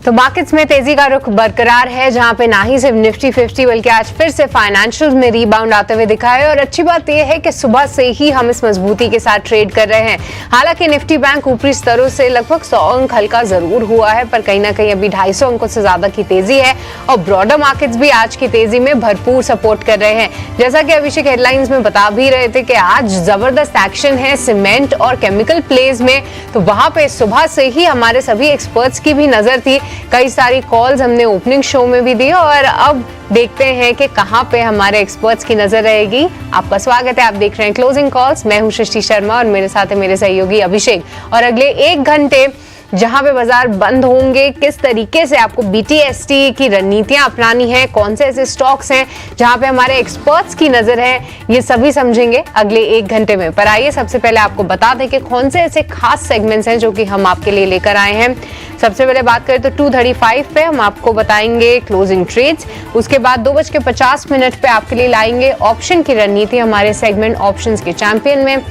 तो मार्केट्स में तेजी का रुख बरकरार है, जहां पे ना ही सिर्फ निफ्टी 50 बल्कि आज फिर से फाइनेंशियल्स में रीबाउंड आते हुए दिखा है। और अच्छी बात यह है कि सुबह से ही हम इस मजबूती के साथ ट्रेड कर रहे हैं। हालांकि निफ्टी बैंक ऊपरी स्तरों से लगभग 100 अंक हल्का जरूर हुआ है, पर कहीं ना कहीं अभी 250 अंकों से ज्यादा की तेजी है और ब्रॉडर मार्केट्स भी आज की तेजी में भरपूर सपोर्ट कर रहे हैं। जैसा कि अभिषेक हेडलाइंस में बता भी रहे थे कि आज जबरदस्त एक्शन है सीमेंट और केमिकल प्लेज में, तो वहां पे सुबह से ही हमारे सभी एक्सपर्ट्स की भी नजर थी। कई सारी कॉल्स हमने ओपनिंग शो में भी दी और अब देखते हैं कि कहां पे हमारे एक्सपर्ट्स की नजर रहेगी। आपका स्वागत है, आप देख रहे हैं क्लोजिंग कॉल्स। मैं हूं सृष्टि शर्मा और मेरे साथ है मेरे सहयोगी अभिषेक। और अगले 1 घंटे जहां पे बाजार बंद होंगे, किस तरीके से आपको BTST की रणनीतियां अपनानी है, कौन से ऐसे स्टॉक्स हैं जहां पे हमारे एक्सपर्ट्स की नजर है, ये सभी समझेंगे अगले 1 घंटे में। पर आइए सबसे पहले आपको बता दें कि कौन से ऐसे खास सेगमेंट्स हैं जो कि हम आपके लिए लेकर आए हैं। सबसे पहले बात करें तो 2:35 पे हम आपको बताएंगे क्लोजिंग ट्रेड्स। उसके बाद 2:50 पे आपके लिए लाएंगे ऑप्शन की रणनीति हमारे सेगमेंट ऑप्शंस के चैंपियन में।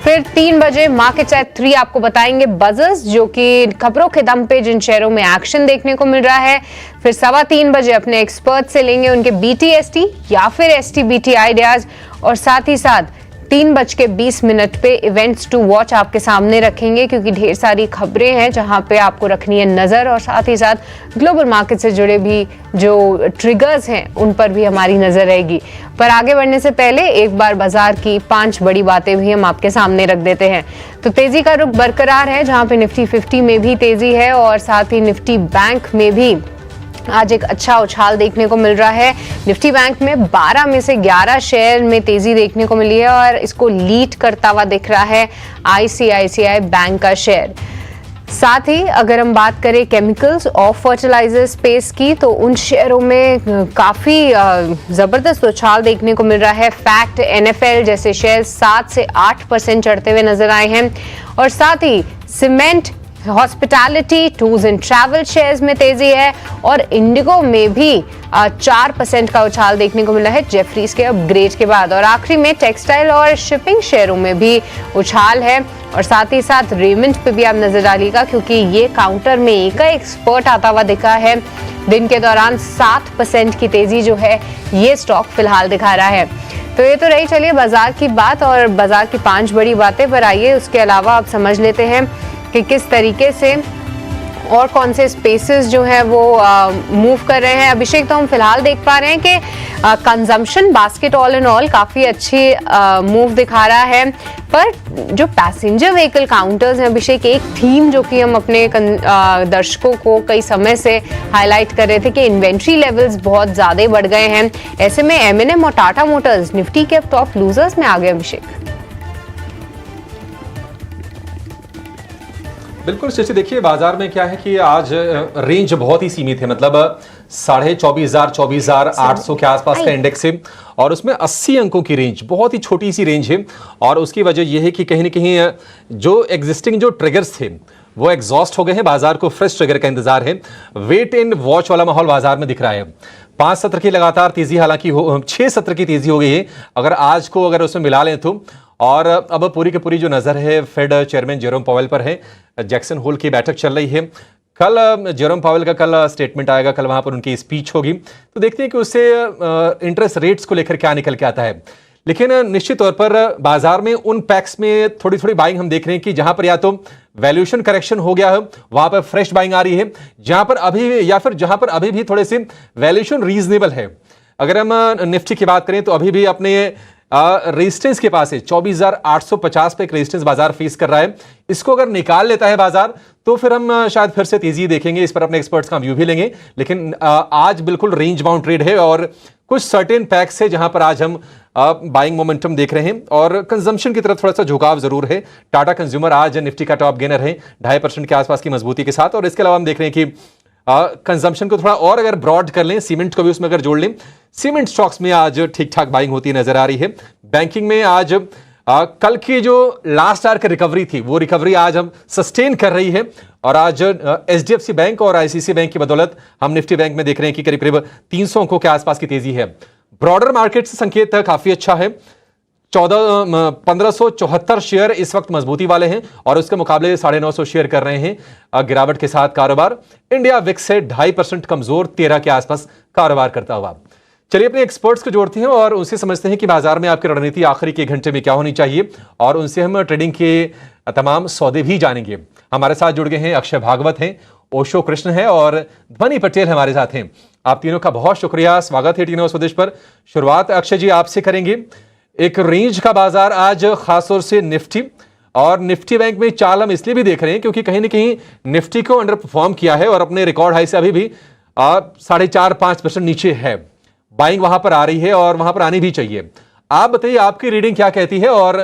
फिर 3 बजे मार्केट्स एट 3 आपको बताएंगे बजर्स, जो कि खबरों के दम पे जिन शेयरों में एक्शन देखने को मिल रहा है। फिर 3:15 बजे अपने एक्सपर्ट से लेंगे उनके BTST या फिर STBT आइडियाज, और साथ ही साथ 3:20 पे इवेंट्स टू वॉच आपके सामने रखेंगे, क्योंकि ढेर सारी खबरें हैं जहां पे आपको रखनी है नजर, और साथ ही साथ ग्लोबल मार्केट से जुड़े भी जो ट्रिगर्स हैं उन पर भी हमारी नजर रहेगी। पर आगे बढ़ने से पहले एक बार बाजार की 5 बड़ी बातें भी हम आपके सामने रख देते हैं। तो तेजी का रुख बरकरार है, जहां पे निफ्टी 50 में भी तेजी है और साथ ही निफ्टी बैंक में भी आज एक अच्छा उछाल देखने को मिल रहा है। निफ्टी बैंक में 12 में से 11 शेयर में तेजी देखने को मिली है और इसको लीड करता हुआ दिख रहा है ICICI बैंक का शेयर। साथ ही अगर हम बात करें केमिकल्स और फर्टिलाइजर स्पेस की, तो उन शेयरों में काफी जबरदस्त उछाल देखने को मिल रहा है। फैक्ट, NFL जैसे शेयर 7 से 8% चढ़ते हुए नजर आए हैं। और साथ ही cement, hospitality, tours and travel shares में तेजी है और इंडिगो में भी 4% का उछाल देखने को मिला है जेफरीज के अपग्रेड के बाद। और आखिरी में टेक्सटाइल और शिपिंग शेयरों में भी उछाल है। और साथ ही साथ रेमंड पे भी आप नजर डालिएगा, क्योंकि ये काउंटर में एक एक्सपर्ट आता हुआ दिखा है। दिन के दौरान 7% की तेजी जो है ये स्टॉक फिलहाल दिखा रहा है। तो ये तो रही चलिए बाजार की बात और बाजार की 5 बड़ी बातें। पर आइए उसके अलावा आप समझ लेते हैं कि किस तरीके से और कौन से स्पेसेस जो है वो मूव कर रहे हैं। अभिषेक, तो हम फिलहाल देख पा रहे हैं कि consumption basket all in all काफी अच्छी मूव दिखा रहा है, पर जो पैसेंजर व्हीकल काउंटर्स हैं अभिषेक, एक थीम जो कि हम अपने दर्शकों को कई समय से हाईलाइट कर रहे थे कि इन्वेंट्री लेवल्स बहुत ज्यादा बढ़ गए हैं। ऐसे में M&M और टाटा मोटर्स निफ्टी के टॉप लूजर्स में आ गए अभिषेक। बिल्कुल सृष्टि, देखिए बाजार में क्या है कि आज रेंज बहुत ही सीमित है, मतलब 24,500 24,800 के आसपास का इंडेक्स है और उसमें 80 अंकों की रेंज, बहुत ही छोटी सी रेंज है। और उसकी वजह यह है कि कहीं ना कहीं जो एग्जिस्टिंग जो ट्रिगर्स थे वो एग्जॉस्ट हो गए हैं। बाजार को फ्रेश ट्रिगर का इंतजार है। वेट एंड वॉच वाला माहौल बाजार में दिख रहा है। 5 सत्र की लगातार तेजी, हालांकि 6 सत्र की तेजी हो गई है अगर आज को अगर उसमें मिला लें तो। और अब पूरी की पूरी जो नजर है फेड चेयरमैन जेरोम पावेल पर है। जैक्सन होल की बैठक चल रही है। कल जेरोम पावेल का कल स्टेटमेंट आएगा, कल वहां पर उनकी स्पीच होगी, तो देखते हैं कि उससे इंटरेस्ट रेट्स को लेकर क्या निकल के आता है। लेकिन निश्चित तौर पर बाजार में उन पैक्स में थोड़ी थोड़ी बाइंग हम देख रहे हैं कि जहां पर या तो वैल्यूएशन करेक्शन हो गया है वहां पर फ्रेश बाइंग आ रही है, जहां पर अभी या फिर जहां पर अभी भी थोड़े से वैल्यूएशन रीजनेबल है। अगर हम निफ्टी की बात करें तो अभी भी अपने रेजिस्टेंस के पास है 24,850 पे एक रेजिस्टेंस बाजार फेस कर रहा है। इसको अगर निकाल लेता है बाजार तो फिर हम शायद फिर से तेजी देखेंगे। इस पर अपने एक्सपर्ट्स का व्यू भी लेंगे। लेकिन आज बिल्कुल रेंज बाउंड ट्रेड है और कुछ सर्टेन पैक्स है जहां पर आज हम बाइंग मोमेंटम देख रहे हैं और कंजम्पशन की तरफ थोड़ा सा झुकाव जरूर है। टाटा कंज्यूमर आज निफ्टी का टॉप गेनर है 2.5% के आसपास की मजबूती के साथ। और इसके अलावा हम देख रहे हैं कि कंजम्पशन को थोड़ा और अगर ब्रॉड कर लें, सीमेंट को भी उसमें अगर जोड़ लें, सीमेंट स्टॉक्स में आज ठीक ठाक बाइंग होती नजर आ रही है। बैंकिंग में आज कल की जो लास्ट आवर की रिकवरी थी वो रिकवरी आज हम सस्टेन कर रही है और आज HDFC बैंक और ICICI बैंक की बदौलत हम निफ्टी बैंक में देख रहे हैं कि करीब 300 अंकों के आसपास की तेजी है। ब्रॉडर मार्केट से संकेत काफी अच्छा है। 1574 शेयर इस वक्त मजबूती वाले हैं और उसके मुकाबले 950 शेयर कर रहे हैं गिरावट के साथ कारोबार। इंडिया विक्स से 2.5% कमजोर 13 के आसपास कारोबार करता हुआ। चलिए अपने एक्सपर्ट्स को जोड़ते हैं और उनसे समझते हैं कि बाजार में आपकी रणनीति आखिरी के घंटे में क्या होनी चाहिए और उनसे हम ट्रेडिंग के तमाम सौदे भी जानेंगे। हमारे साथ जुड़ गए हैं अक्षय भागवत हैं, ओशो कृष्ण है और ध्वनि पटेल हमारे साथ हैं। आप तीनों का बहुत शुक्रिया, स्वागत है टीनो स्वदेश पर। शुरुआत अक्षय जी आपसे करेंगे। एक रेंज का बाजार आज खासतौर से निफ्टी और निफ्टी बैंक में चाल हम इसलिए भी देख रहे हैं क्योंकि कहीं ना कहीं निफ्टी को अंडर परफॉर्म किया है और अपने रिकॉर्ड हाई से अभी भी 4.5-5% नीचे है। बाइंग वहां पर आ रही है और वहां पर आनी भी चाहिए। आप बताइए आपकी रीडिंग क्या कहती है और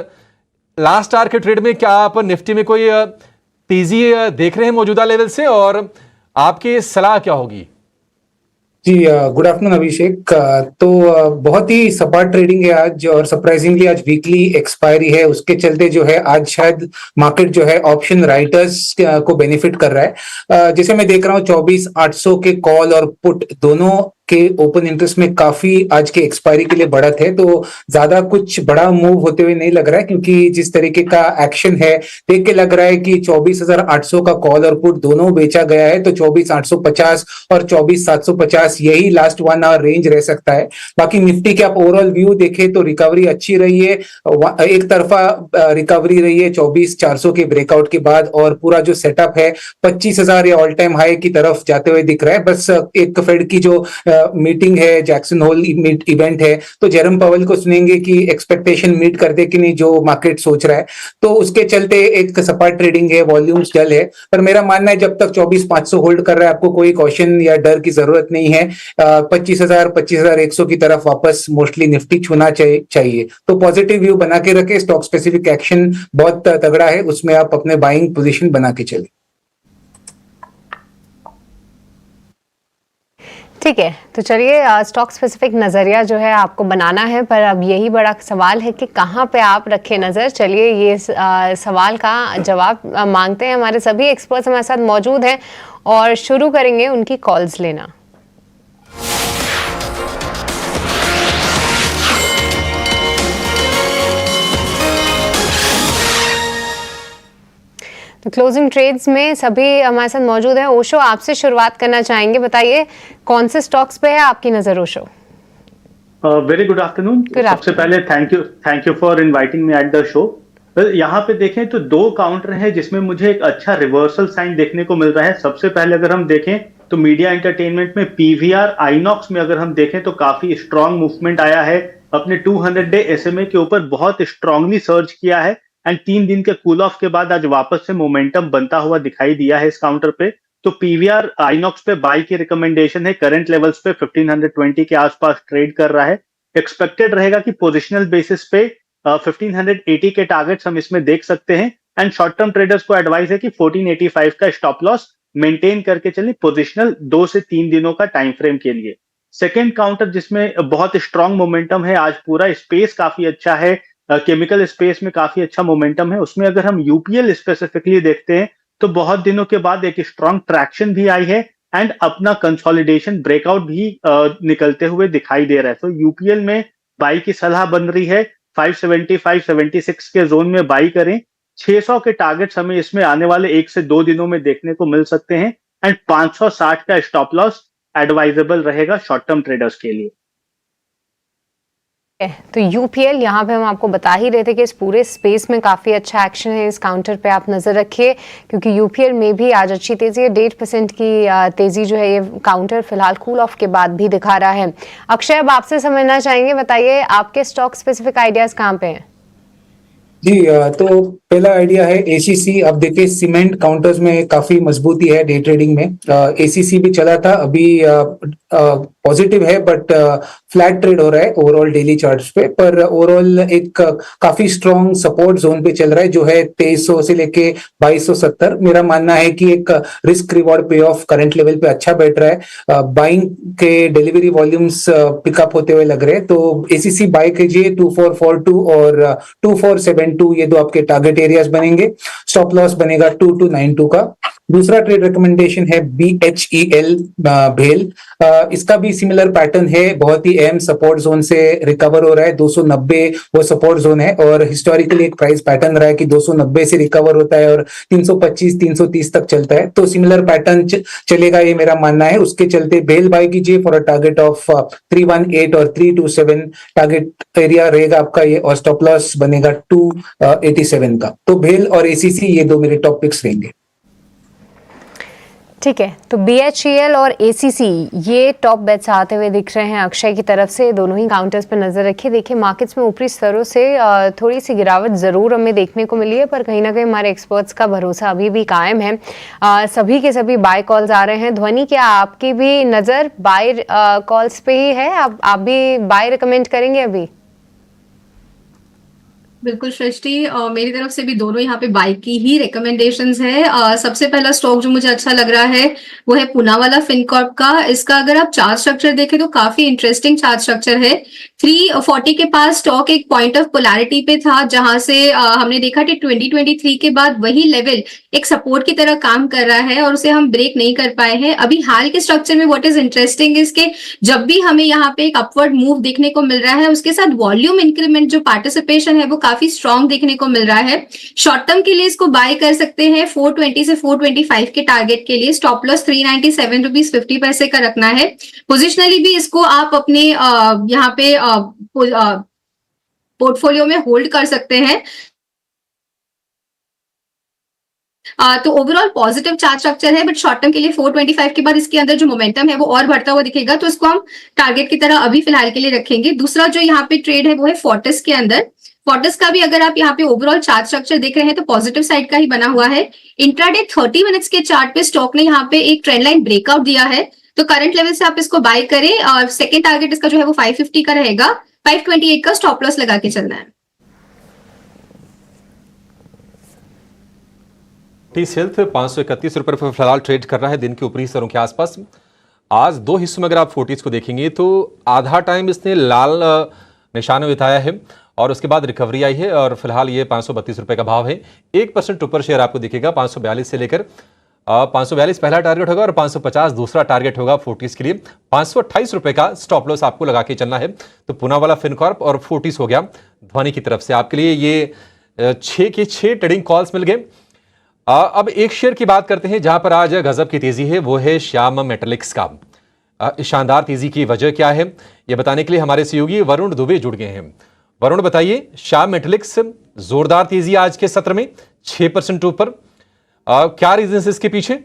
लास्ट आवर के ट्रेड में क्या आप निफ्टी में कोई तेजी देख रहे हैं मौजूदा लेवल से और आपकी सलाह क्या होगी? जी गुड आफ्टरनून अभिषेक। तो बहुत ही सपाट ट्रेडिंग है आज और सरप्राइजिंगली आज वीकली एक्सपायरी है, उसके चलते जो है आज शायद मार्केट जो है ऑप्शन राइटर्स को बेनिफिट कर रहा है। जैसे मैं देख रहा हूँ 24,800 के कॉल और पुट दोनों के ओपन इंटरेस्ट में काफी आज के एक्सपायरी के लिए बढ़त है, तो ज्यादा कुछ बड़ा मूव होते हुए नहीं लग रहा है क्योंकि जिस तरीके का एक्शन है देख के लग रहा है कि 24,800 का कॉल और पुट दोनों बेचा गया है, तो 24,850 और 24,750 यही लास्ट 1 आवर रेंज रह सकता है। बाकी निफ्टी के आप ओवरऑल व्यू देखें तो रिकवरी अच्छी रही है, एक तरफा रिकवरी रही है 24,400 के ब्रेकआउट के बाद और पूरा जो सेटअप है 25,000 या ऑल टाइम हाई की तरफ जाते हुए दिख रहा है। बस एक फेड की जो मीटिंग है, जैक्सन होल इवेंट है, तो जेरम पवेल को सुनेंगे कि एक्सपेक्टेशन मीट कर दे कि नहीं जो मार्केट सोच रहा है, तो उसके चलते एक सपाट ट्रेडिंग है, वॉल्यूम्स डल है। पर मेरा मानना है जब तक 24,500 होल्ड कर रहा है आपको कोई कॉशन या डर की जरूरत नहीं है। 25,000 25,100 की तरफ वापस मोस्टली निफ्टी छूना चाहिए। तो पॉजिटिव व्यू बना के रखे, स्टॉक स्पेसिफिक एक्शन बहुत तगड़ा है, उसमें आप अपने बाइंग पोजीशन बना के चले। ठीक है, तो चलिए स्टॉक स्पेसिफिक नज़रिया जो है आपको बनाना है, पर अब यही बड़ा सवाल है कि कहाँ पे आप रखें नज़र। चलिए ये सवाल का जवाब मांगते हैं। हमारे सभी एक्सपर्ट्स हमारे साथ मौजूद हैं और शुरू करेंगे उनकी कॉल्स लेना। तो क्लोजिंग ट्रेड्स में सभी हमारे साथ मौजूद हैं। ओशो आपसे शुरुआत करना चाहेंगे, बताइए कौन से स्टॉक्स पे है आपकी नजर ओशो? Very good afternoon. सबसे पहले thank you for inviting me at the show. यहाँ पे देखें तो 2 काउंटर है जिसमें मुझे एक अच्छा रिवर्सल साइन देखने को मिल रहा है। सबसे पहले अगर हम देखें तो मीडिया एंटरटेनमेंट में पीवीआर आइनॉक्स में अगर हम देखें तो काफी स्ट्रांग मूवमेंट आया है, अपने 200 डे एसएमए के ऊपर बहुत स्ट्रांगली सर्च किया है एंड 3 दिन के कूल ऑफ के बाद आज वापस से मोमेंटम बनता हुआ दिखाई दिया है इस काउंटर पे। तो पीवीआर आइनॉक्स पे बाई की रिकमेंडेशन है, करंट लेवल्स पे 1520 के आसपास ट्रेड कर रहा है। एक्सपेक्टेड रहेगा कि पोजिशनल बेसिस पे 1580 के टारगेट्स हम इसमें देख सकते हैं एंड शॉर्ट टर्म ट्रेडर्स को एडवाइस है कि 1485 का स्टॉप लॉस मेंटेन करके चलें पोजिशनल 2 से 3 दिनों का टाइम फ्रेम के लिए। सेकेंड काउंटर जिसमें बहुत स्ट्रांग मोमेंटम है, आज पूरा स्पेस काफी अच्छा है, केमिकल स्पेस में काफी अच्छा मोमेंटम है, उसमें अगर हम यूपीएल स्पेसिफिकली देखते हैं तो बहुत दिनों के बाद एक स्ट्रांग ट्रैक्शन भी आई है एंड अपना कंसोलिडेशन ब्रेकआउट भी निकलते हुए दिखाई दे रहा है। तो यूपीएल में बाई की सलाह बन रही है, 575-76 के जोन में बाई करें। 600 के टारगेट्स हमें इसमें आने वाले 1 से 2 दिनों में देखने को मिल सकते हैं एंड 560 का स्टॉप लॉस एडवाइजेबल रहेगा शॉर्ट टर्म ट्रेडर्स के लिए। तो यूपीएल यहाँ पे हम आपको बता ही रहे थे कि इस पूरे स्पेस में काफ़ी अच्छा एक्शन है, इस काउंटर पे आप नज़र रखिए क्योंकि यूपीएल में भी आज अच्छी तेज़ी है। 1.5% की तेज़ी जो है ये काउंटर फिलहाल कूल ऑफ के बाद भी दिखा रहा है। अक्षय अब आपसे समझना चाहेंगे, बताइए आपके स्टॉक स्पेसिफिक आइडियाज़ कहाँ पे हैं? जी तो पहला आइडिया है एसीसी। अब देखिए सीमेंट काउंटर्स में काफी मजबूती है डे ट्रेडिंग में। एसीसी भी चला था, अभी पॉजिटिव है बट फ्लैट ट्रेड हो रहा है ओवरऑल डेली चार्ट्स पे, पर ओवरऑल एक काफी स्ट्रॉन्ग सपोर्ट जोन पे चल रहा है जो है 2300 से लेके 2270। मेरा मानना है कि एक रिस्क रिवॉर्ड पे ऑफ करंट लेवल पे अच्छा बैठ रहा है। बाइंग के डिलीवरी वॉल्यूम्स पिकअप होते हुए लग रहे हैं, तो एसीसी बाय कीजिए 2442 और 2472, ये 2 आपके टारगेट एरियाज बनेंगे। स्टॉप लॉस बनेगा 2292 का। दूसरा ट्रेड रिकमेंडेशन है BHEL भेल। इसका भी सिमिलर पैटर्न है, बहुत ही अहम सपोर्ट जोन से रिकवर हो रहा है। 290 वो सपोर्ट जोन है और हिस्टोरिकली एक प्राइस पैटर्न रहा है कि 290 से रिकवर होता है और 325 330 तक चलता है, तो सिमिलर पैटर्न चलेगा ये मेरा मानना है। उसके चलते भेल बाय कीजिए फॉर अ टारगेट ऑफ 318 और 327 टारगेट एरिया रहेगा आपका ये, और स्टॉप लॉस बनेगा 287 का। तो भेल और ACC ये दो मेरे टॉप पिक्स रहेंगे। ठीक है, तो BHEL और ACC ये टॉप बेट्स आते हुए दिख रहे हैं अक्षय की तरफ से। दोनों ही काउंटर्स पर नजर रखिए। देखिए मार्केट्स में ऊपरी स्तरों से थोड़ी सी गिरावट जरूर हमें देखने को मिली है, पर कहीं ना कहीं हमारे एक्सपर्ट्स का भरोसा अभी भी कायम है। सभी के सभी बाय कॉल्स आ रहे हैं। ध्वनि, क्या आपकी भी नजर बाय कॉल्स पे ही है? आप भी बाय रिकमेंड करेंगे अभी? बिल्कुल सृष्टि, मेरी तरफ से भी दोनों यहाँ पे बाय की ही रिकमेंडेशंस है। सबसे पहला स्टॉक जो मुझे अच्छा लग रहा है वो है पूनावाला फिनकॉर्प का। इसका अगर आप चार्ट स्ट्रक्चर देखें तो काफी इंटरेस्टिंग चार्ट स्ट्रक्चर है। 340 के पास स्टॉक एक पॉइंट ऑफ पोलैरिटी पे था, जहां से हमने देखा कि 2023 के बाद वही लेवल एक सपोर्ट की तरह काम कर रहा है और उसे हम ब्रेक नहीं कर पाए हैं। अभी हाल के स्ट्रक्चर में व्हाट इज इंटरेस्टिंग इसके, जब भी हमें यहाँ पे एक अपवर्ड मूव देखने को मिल रहा है, उसके साथ वॉल्यूम इंक्रीमेंट जो पार्टिसिपेशन है वो काफी स्ट्रॉन्ग देखने को मिल रहा है। शॉर्ट टर्म के लिए इसको बाय कर सकते हैं 420 से 425 के टारगेट के लिए। स्टॉप लॉस 397 रुपीज 50 पैसे का रखना है। पोजिशनली भी इसको आप अपने यहाँ पे पोर्टफोलियो में होल्ड कर सकते हैं। तो ओवरऑल पॉजिटिव चार्ट स्ट्रक्चर है, बट शॉर्ट टर्म के लिए 425 के बाद इसके अंदर जो मोमेंटम है वो और बढ़ता हुआ दिखेगा, तो इसको हम टारगेट की तरह अभी फिलहाल के लिए रखेंगे। दूसरा जो यहाँ पे ट्रेड है वो है फोर्टिस के अंदर। फोर्टिस का भी अगर आप यहाँ पे ओवरऑल चार्ट स्ट्रक्चर देख रहे हैं तो पॉजिटिव साइड का ही बना हुआ है। इंट्राडे 30 मिनट्स के चार्ट पे स्टॉक ने यहाँ पे एक ट्रेंड लाइन ब्रेकआउट दिया है, तो करंट लेवल से आप इसको बाय करें। और सेकेंड टारगेट इसका जो है वो 550 का रहेगा। 528 का स्टॉप लॉस लगा के चलना है। टीस हेल्थ 531 रुपए पर फिलहाल ट्रेड कर रहा है दिन के ऊपरी स्तरों के आसपास। आज दो हिस्सों में अगर आप फोर्टिस को देखेंगे तो आधा टाइम इसने लाल निशान बिताया है और उसके बाद रिकवरी आई है और फिलहाल ये 532 रुपए का भाव है। 1% ऊपर शेयर आपको दिखेगा 542 से लेकर 542 पहला टारगेट होगा और 550 दूसरा टारगेट होगा फोर्टिस के लिए। 528 रुपए का स्टॉप लॉस आपको लगा के चलना है। तो पूनावाला फिनकॉर्प और फोर्टिस हो गया ध्वनि की तरफ से आपके लिए। ये 6 के 6 ट्रेडिंग कॉल्स मिल गए। अब एक शेयर की बात करते हैं जहां पर आज गजब की तेजी है, वो है श्याम मेटालिक्स का। शानदार तेजी की वजह क्या है ये बताने के लिए हमारे सहयोगी वरुण दुबे जुड़ गए हैं। वरुण बताइए, श्याम मेटालिक्स जोरदार तेजी आज के सत्र में 6% ऊपर, क्या रीजन इसके पीछे?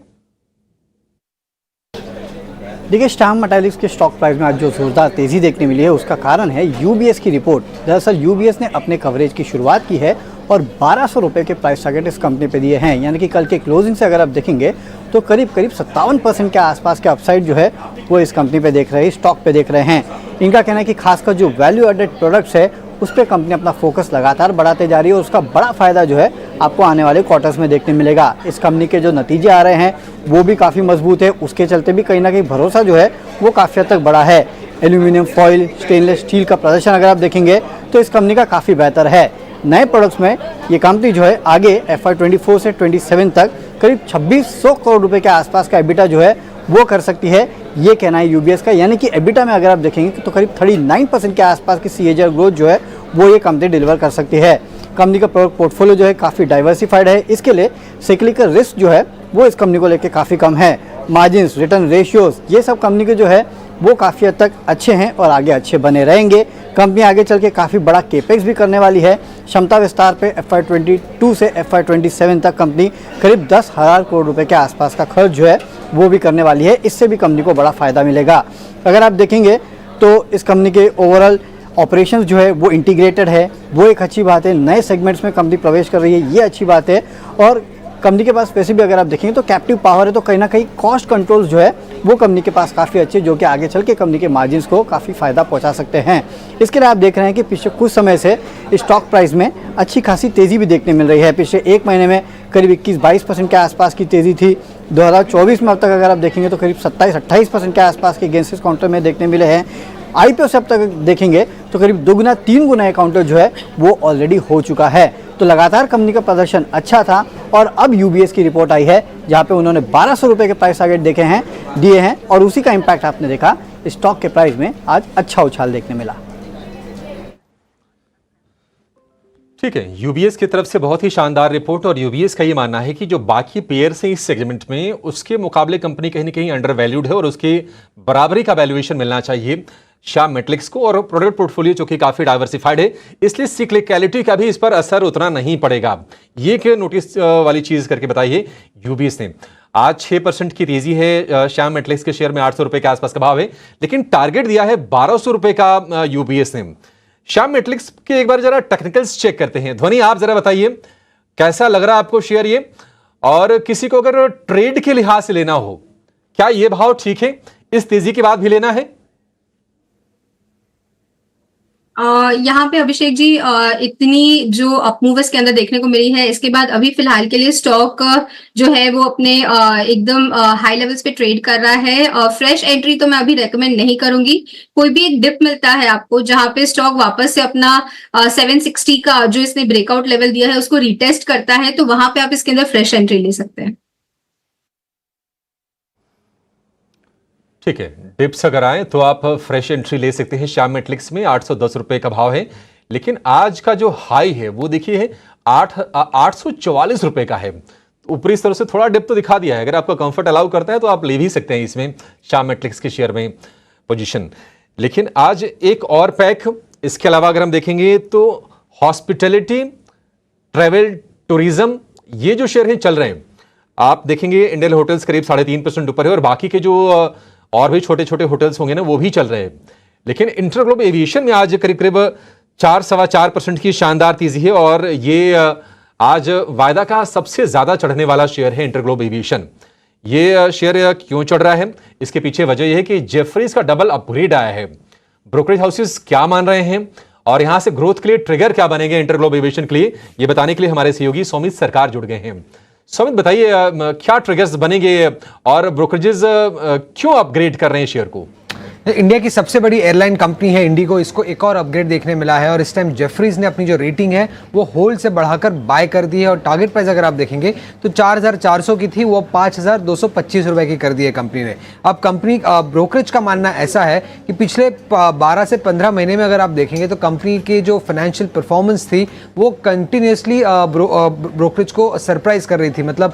देखिए, श्याम मेटालिक्स के स्टॉक प्राइस में आज जो जोरदार तेजी देखने मिली है उसका कारण है यूबीएस की रिपोर्ट। दरअसल यूबीएस ने अपने कवरेज की शुरुआत की है और 1200 रुपये के प्राइस टारगेट इस कंपनी पे दिए हैं। यानी कि कल के क्लोजिंग से अगर आप देखेंगे तो करीब 57% के आसपास के अपसाइड जो है वो इस कंपनी पे देख रहे हैं, स्टॉक पे देख रहे हैं। इनका कहना है कि खासकर जो वैल्यू एडेड प्रोडक्ट्स है उस पर कंपनी अपना फोकस लगातार बढ़ाते जा रही है और उसका बड़ा फायदा जो है आपको आने वाले क्वार्टर्स में देखने मिलेगा। इस कंपनी के जो नतीजे आ रहे हैं वो भी काफ़ी मजबूत है, उसके चलते भी कहीं ना कहीं भरोसा जो है वो काफ़ी हद तक बड़ा है। एल्यूमिनियम फॉइल, स्टेनलेस स्टील का प्रदर्शन अगर आप देखेंगे तो इस कंपनी का काफ़ी बेहतर है। नए प्रोडक्ट्स में ये कंपनी जो है आगे FY24 से 27 तक करीब 2600 करोड़ रुपए के आसपास का एबिटा जो है वो कर सकती है, ये कहना है यूबीएस का। यानी कि एबिटा में अगर आप देखेंगे तो करीब 39% के आसपास की CAGR ग्रोथ जो है वो ये कंपनी डिलीवर कर सकती है। कंपनी का प्रोडक्ट पोर्टफोलियो जो है काफ़ी डाइवर्सिफाइड है, इसके लिए साइक्लिकल रिस्क जो है वो इस कंपनी को लेकर काफ़ी कम है। मार्जिन्स, रिटर्न रेशियोज, ये सब कंपनी के जो है वो काफ़ी हद तक अच्छे हैं और आगे अच्छे बने रहेंगे। कंपनी आगे चल के काफ़ी बड़ा केपेक्स भी करने वाली है। क्षमता विस्तार पे FY22 से FY27 तक कंपनी करीब 10,000 करोड़ रुपए के आसपास का खर्च जो है वो भी करने वाली है। इससे भी कंपनी को बड़ा फ़ायदा मिलेगा। अगर आप देखेंगे तो इस कंपनी के ओवरऑल ऑपरेशंस जो है वो इंटीग्रेटेड है, वो एक अच्छी बात है। नए सेगमेंट्स में कंपनी प्रवेश कर रही है, ये अच्छी बात है। और कंपनी के पास वैसे भी अगर आप देखेंगे तो कैप्टिव पावर है, तो कहीं ना कहीं कॉस्ट कंट्रोल्स जो है वो कंपनी के पास काफ़ी अच्छे, जो कि आगे चल के कंपनी के मार्जिन्स को काफ़ी फ़ायदा पहुंचा सकते हैं। इसके लिए आप देख रहे हैं कि पिछले कुछ समय से स्टॉक प्राइस में अच्छी खासी तेज़ी भी देखने मिल रही है। पिछले एक महीने में करीब 21-22% के आसपास की तेज़ी थी। 2024 में अब तक अगर आप देखेंगे तो करीब 27-28% के आसपास के गेंस इस काउंटर में देखने मिले हैं। IPO से अब तक देखेंगे तो करीब 2 गुना 3 गुना काउंटर जो है वो ऑलरेडी हो चुका है। तो लगातार कंपनी का प्रदर्शन अच्छा था और अब यूबीएस की रिपोर्ट आई है जहां पे उन्होंने 1200 रुपये के प्राइस टारगेट दिए हैं और उसी का इम्पैक्ट आपने देखा, स्टॉक के प्राइस में आज अच्छा उछाल देखने मिला। ठीक है, यूबीएस की तरफ से बहुत ही शानदार रिपोर्ट और यूबीएस का ये मानना है कि जो बाकी पेयर्स हैं इस सेगमेंट में उसके मुकाबले कंपनी कहीं ना कहीं अंडर वैल्यूड है और उसके बराबरी का वैल्यूएशन मिलना चाहिए श्याम मेटलिक्स को। और प्रोडक्ट पोर्टफोलियो जो कि काफी डाइवर्सिफाइड है इसलिए सिक्लिकलिटी का भी इस पर असर उतना नहीं पड़ेगा। ये क्या नोटिस वाली चीज करके बताइए यूबीएस ने। आज 6% की तेजी है श्याम मेटलिक्स के शेयर में, 800 रुपए के आसपास का भाव है, लेकिन टारगेट दिया है 1200 रुपए का यूबीएस ने। श्याम मेटलिक्स के एक बार जरा टेक्निकल्स चेक करते हैं। ध्वनि आप जरा बताइए कैसा लग रहा है आपको शेयर ये, और किसी को अगर ट्रेड के लिहाज से लेना हो क्या ये भाव ठीक है, इस तेजी के बाद भी लेना है? यहाँ पे अभिषेक जी इतनी जो अपमूवर्स के अंदर देखने को मिली है, इसके बाद अभी फिलहाल के लिए स्टॉक जो है वो अपने एकदम हाई लेवल्स पे ट्रेड कर रहा है। फ्रेश एंट्री तो मैं अभी रेकमेंड नहीं करूंगी। कोई भी एक डिप मिलता है आपको जहां पे स्टॉक वापस से अपना 760 का जो इसने ब्रेकआउट लेवल दिया है उसको रिटेस्ट करता है, तो वहां पे आप इसके अंदर फ्रेश एंट्री ले सकते हैं। ठीक है, डिप्स अगर आए तो आप फ्रेश एंट्री ले सकते हैं। श्याम मेटलिक्स में 810 रुपए का भाव है, लेकिन आज का जो हाई है वो देखिए है 844 रुपए का है। ऊपरी स्तर से थोड़ा डिप तो दिखा दिया है, अगर आपका कंफर्ट अलाउ करता है तो आप ले भी सकते हैं इसमें श्याम मेटलिक्स के शेयर में पोजीशन। लेकिन आज एक और पैक, इसके अलावा अगर हम देखेंगे तो हॉस्पिटैलिटी, ट्रैवल, टूरिज्म, ये जो शेयर है चल रहे हैं। आप देखेंगे इंडियन होटल्स करीब 3.5% ऊपर है और बाकी के जो और भी छोटे छोटे होटल्स होंगे ना वो भी चल रहे हैं। लेकिन इंटरग्लोब एविएशन में आज करीब करीब 4-4.25% की शानदार तेजी है और ये आज वायदा का सबसे ज्यादा चढ़ने वाला शेयर है इंटरग्लोब एविएशन। ये शेयर क्यों चढ़ रहा है, इसके पीछे वजह यह है कि जेफरीज का डबल अपग्रेड आया है। ब्रोकरेज हाउसेस क्या मान रहे हैं और यहां से ग्रोथ के लिए ट्रिगर क्या बनेंगे इंटरग्लोब एविएशन के लिए, ये बताने के लिए हमारे सहयोगी सौमित सरकार जुड़ गए हैं। सौमित बताइए क्या ट्रिगर्स बनेंगे और ब्रोकरेजेस क्यों अपग्रेड कर रहे हैं शेयर को? इंडिया की सबसे बड़ी एयरलाइन कंपनी है इंडिगो, इसको एक और अपग्रेड देखने मिला है और इस टाइम जेफरीज ने अपनी जो रेटिंग है वो होल्ड से बढ़ाकर बाय कर दी है और टारगेट प्राइस अगर आप देखेंगे तो 4,400 की थी, वो 5,225 रुपए की कर दी है कंपनी ने। अब कंपनी ब्रोकरेज का मानना ऐसा है कि पिछले 12 से 15 महीने में अगर आप देखेंगे तो कंपनी की जो फाइनेंशियल परफॉर्मेंस थी वो कंटिन्यूसली ब्रोकरेज को सरप्राइज कर रही थी। मतलब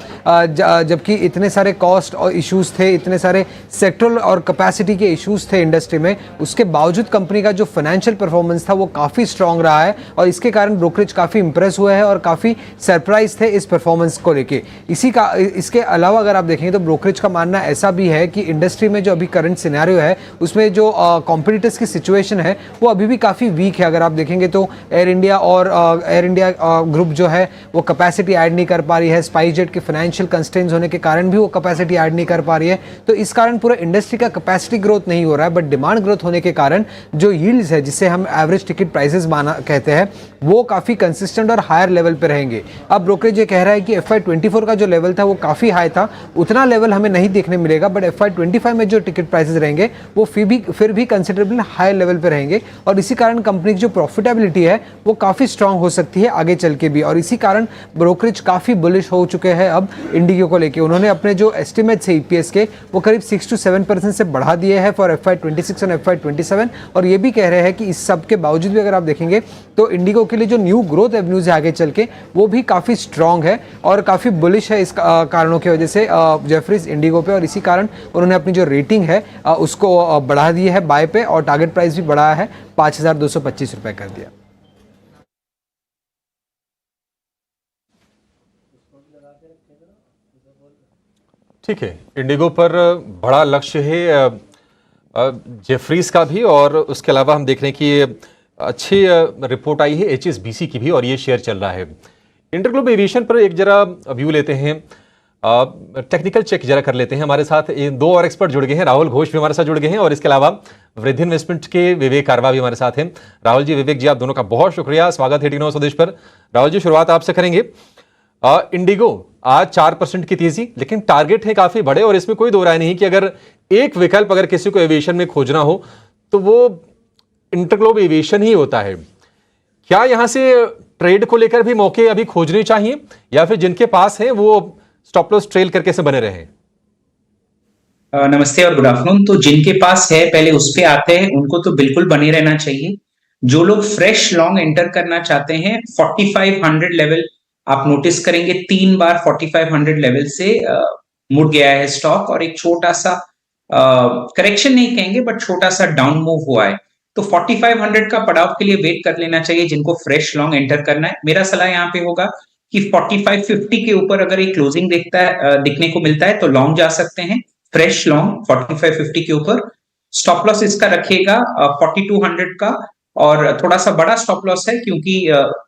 जबकि इतने सारे कॉस्ट और इशूज़ थे, इतने सारे सेक्टरल और कैपेसिटी के इशूज़ थे इंडस्ट्री में, उसके बावजूद कंपनी का जो फाइनेंशियल परफॉर्मेंस था वो काफी स्ट्रांग रहा है और इसके कारण ब्रोकरेज काफी इंप्रेस हुए हैं और काफी सरप्राइज थे इस परफॉर्मेंस को लेके। इसके अलावा अगर आप देखेंगे तो ब्रोकरेज का मानना ऐसा भी है कि इंडस्ट्री में जो अभी करंट सिनेरियो है उसमें जो कॉम्पिटिटर्स की सिचुएशन है वो अभी भी काफी वीक है। अगर आप देखेंगे तो एयर इंडिया और एयर इंडिया ग्रुप जो है वो कैपेसिटी ऐड नहीं कर पा रही है, स्पाइसजेट के फाइनेंशियल कंस्ट्रेंट्स होने के कारण भी वो कैपेसिटी ऐड नहीं कर पा रही है, तो इस कारण पूरा इंडस्ट्री का कैपेसिटी ग्रोथ नहीं हो रहा है। बट डिमांड ग्रोथ होने के कारण जो यील्ड्स है जिसे हम एवरेज टिकट प्राइसेस कहते हैं वो काफी कंसिस्टेंट और हायर लेवल पे रहेंगे। अब ब्रोकरेज ये कह रहा है कि FY24 का जो लेवल था वो काफी हाई था, उतना लेवल हमें नहीं देखने मिलेगा, बट FY25 में जो टिकट प्राइसेस रहेंगे वो फिर भी कंसिडरेबल हाई लेवल पे रहेंगे और इसी कारण कंपनी की जो प्रॉफिटेबिलिटी है वो काफी स्ट्रांग हो सकती है आगे चल के भी। और इसी कारण ब्रोकरेज काफी बुलिश हो चुके हैं अब इंडिगो को लेके। उन्होंने अपने जो एस्टिमेट्स है EPS के वो करीब 6 to 7% से बढ़ा दिए हैं फॉर FY26 और FY27 और ये भी कह रहे हैं कि इस सब के बावजूद भी अगर आप देखेंगे तो इंडिगो के लिए जो न्यू ग्रोथ एवेन्यूज है आगे चल के वो भी काफ़ी स्ट्रांग है और काफ़ी बुलिश है इस कारणों की वजह से जेफरीज इंडिगो पे, और इसी कारण उन्होंने अपनी जो रेटिंग है उसको बढ़ा दी है बाय पे और टारगेट प्राइस भी बढ़ाया है, 5,225 रुपये कर दिया। ठीक है, इंडिगो पर बड़ा लक्ष्य है जेफरीज का भी और उसके अलावा हम देख रहे हैं कि अच्छी रिपोर्ट आई है HSBC की भी और ये शेयर चल रहा है। इंटरग्लोब एविएशन पर एक जरा व्यू लेते हैं, टेक्निकल चेक जरा कर लेते हैं। हमारे साथ 2 और एक्सपर्ट जुड़ गए हैं, राहुल घोष भी हमारे साथ जुड़ गए हैं और इसके अलावा वृद्धि इन्वेस्टमेंट के विवेक कारवा भी हमारे साथ हैं। राहुल जी, विवेक जी, आप दोनों का बहुत शुक्रिया, स्वागत है टी9 स्वदेश पर। राहुल जी, शुरुआत आपसे करेंगे। इंडिगो आज 4% की तेजी, लेकिन टारगेट है काफी बड़े और इसमें कोई दो राय नहीं कि अगर एक विकल्प अगर किसी को एविएशन में खोजना हो तो वो इंटरग्लोब एविएशन ही होता है। क्या यहां से ट्रेड को लेकर भी मौके अभी खोजने चाहिए या फिर जिनके पास है वो स्टॉप लॉस ट्रेल करके से बने रहे? नमस्ते और गुड आफ्टरनून। तो जिनके पास है पहले उस पे आते हैं, उनको तो बिल्कुल बने रहना चाहिए। जो लोग फ्रेश लॉन्ग एंटर करना चाहते हैं, 4500 लेवल आप नोटिस करेंगे 3 बार 4500 लेवल से मुड़ गया है स्टॉक और एक छोटा सा करेक्शन नहीं कहेंगे बट छोटा सा डाउन मूव हुआ है। तो 4500 का पड़ाव के लिए वेट कर लेना चाहिए जिनको फ्रेश लॉन्ग एंटर करना है। मेरा सलाह यहाँ पे होगा कि 4550 के ऊपर अगर एक क्लोजिंग दिखने को मिलता है तो लॉन्ग जा सकते हैं, फ्रेश लॉन्ग 4550 के ऊपर। स्टॉप लॉस इसका रखिएगा 4200 का और थोड़ा सा बड़ा स्टॉप लॉस है क्योंकि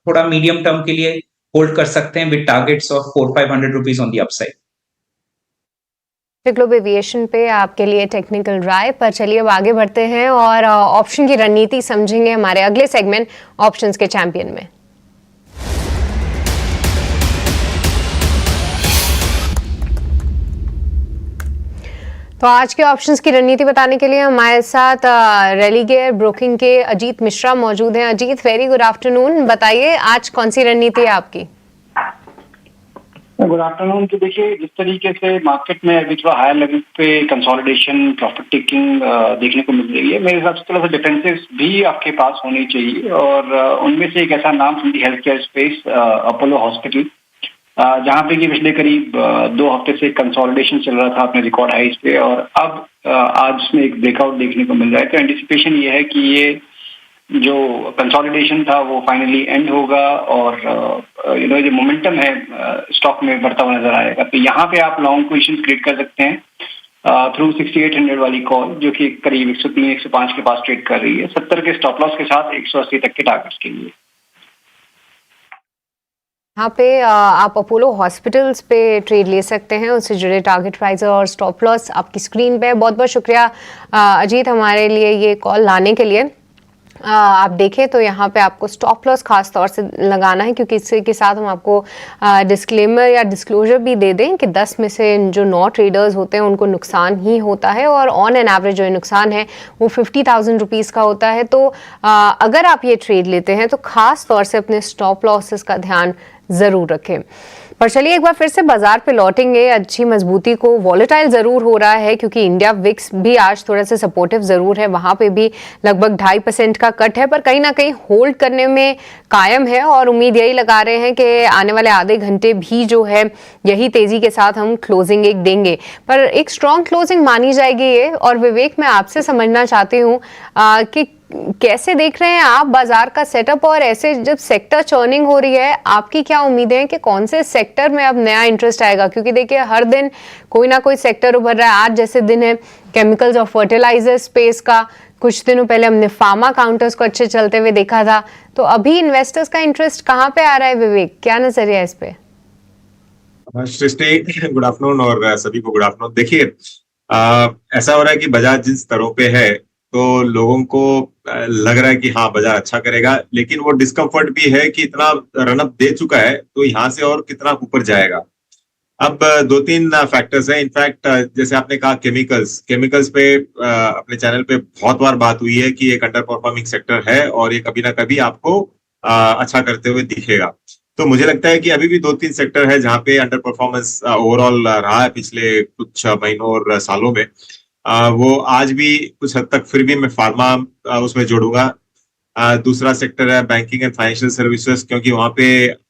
थोड़ा मीडियम टर्म के लिए होल्ड कर सकते हैं with targets of 400-500 rupees on the upside. Globe aviation पे आपके लिए टेक्निकल राय पर चलिए अब आगे बढ़ते हैं और ऑप्शन की रणनीति समझेंगे हमारे अगले सेगमेंट ऑप्शंस के चैंपियन में। तो आज के ऑप्शंस की रणनीति बताने के लिए हमारे साथ रेलिगेयर ब्रोकिंग के अजीत मिश्रा मौजूद हैं। Ajit, very good afternoon. बताइए आज कौन सी रणनीति है आपकी? Good afternoon. तो देखिए, जिस तरीके से मार्केट में अभी थोड़ा हायर लेवल पे कंसोलिडेशन, प्रॉफिट टेकिंग देखने को मिल रही है, मेरे हिसाब से थोड़ा सा डिफेंसिव भी आपके पास होनी चाहिए और उनमें से एक ऐसा नाम समझिए health care space, Apollo hospital, जहाँ पे कि पिछले करीब 2 हफ्ते से कंसोलिडेशन चल रहा था अपने रिकॉर्ड हाइस पे और अब आज उसमें एक ब्रेकआउट देखने को मिल रहा है। तो एंटिसिपेशन ये है कि ये जो कंसोलिडेशन था वो फाइनली एंड होगा और जो मोमेंटम है स्टॉक में बढ़ता हुआ नजर आएगा। तो यहाँ पे आप लॉन्ग पोजीशन क्रिएट कर सकते हैं थ्रू 6800 वाली कॉल, जो कि करीब 103-105 के पास ट्रेड कर रही है, 70 के स्टॉप लॉस के साथ 180 तक के टारगेट्स के लिए। यहाँ पे आप अपोलो हॉस्पिटल्स पे ट्रेड ले सकते हैं, उससे जुड़े टारगेट प्राइस और स्टॉप लॉस आपकी स्क्रीन पे। बहुत बहुत शुक्रिया अजीत हमारे लिए ये कॉल लाने के लिए। आप देखें तो यहाँ पे आपको स्टॉप लॉस खास तौर से लगाना है क्योंकि इसी के साथ हम आपको डिस्क्लेमर या डिस्क्लोजर भी दे दें कि 10 में से जो 9 ट्रेडर्स होते हैं उनको नुकसान ही होता है और ऑन एन एवरेज जो नुकसान है वो 50,000 रुपीज़ का होता है। तो अगर आप ये ट्रेड लेते हैं तो खास तौर से अपने स्टॉप लॉसेस का ध्यान ज़रूर रखें। पर चलिए एक बार फिर से बाजार पे लौटेंगे। अच्छी मजबूती को वॉलेटाइल ज़रूर हो रहा है क्योंकि इंडिया विक्स भी आज थोड़ा सा सपोर्टिव ज़रूर है, वहाँ पे भी लगभग 2.5% का कट है पर कहीं ना कहीं होल्ड करने में कायम है और उम्मीद यही लगा रहे हैं कि आने वाले आधे घंटे भी जो है यही तेज़ी के साथ हम क्लोजिंग एक देंगे, पर एक स्ट्रॉन्ग क्लोजिंग मानी जाएगी ये। और विवेक, मैं आपसे समझना चाहती हूँ कि कैसे देख रहे हैं आप बाजार का सेटअप और ऐसे जब सेक्टर चर्निंग हो रही है आपकी क्या उम्मीदें हैं कि कौन से सेक्टर में अब नया इंटरेस्ट आएगा? क्योंकि देखिए हर दिन कोई ना कोई सेक्टर उभर रहा है। आज जैसे दिन है केमिकल्स और फर्टिलाइजर स्पेस का, कुछ दिनों पहले हमने फार्मा काउंटर्स को अच्छे चलते हुए देखा था। तो अभी इन्वेस्टर्स का इंटरेस्ट कहाँ पे आ रहा है विवेक, क्या नजरिया है इस पे? सृष्टि, गुड आफ्टरनून और सभी को गुड आफ्टरनून। देखिए ऐसा हो रहा है कि बाजार जिन स्तरों पे है तो लोगों को लग रहा है कि हाँ बाजार अच्छा करेगा, लेकिन वो डिस्कम्फर्ट भी है कि इतना रनअप दे चुका है तो यहाँ से और कितना ऊपर जाएगा। अब 2-3 फैक्टर्स हैं। इनफैक्ट जैसे आपने कहा केमिकल्स पे अपने चैनल पे बहुत बार बात हुई है कि एक अंडर परफॉर्मिंग सेक्टर है और ये कभी ना कभी आपको अच्छा करते हुए दिखेगा। तो मुझे लगता है कि अभी भी 2-3 सेक्टर है जहाँ पे अंडर परफॉर्मेंस ओवरऑल रहा है पिछले कुछ महीनों और सालों में। वो आज भी कुछ हद तक फिर भी मैं फार्मा उसमें जोड़ूंगा। दूसरा सेक्टर है बैंकिंग एंड फाइनेंशियल सर्विसेज, क्योंकि वहां पे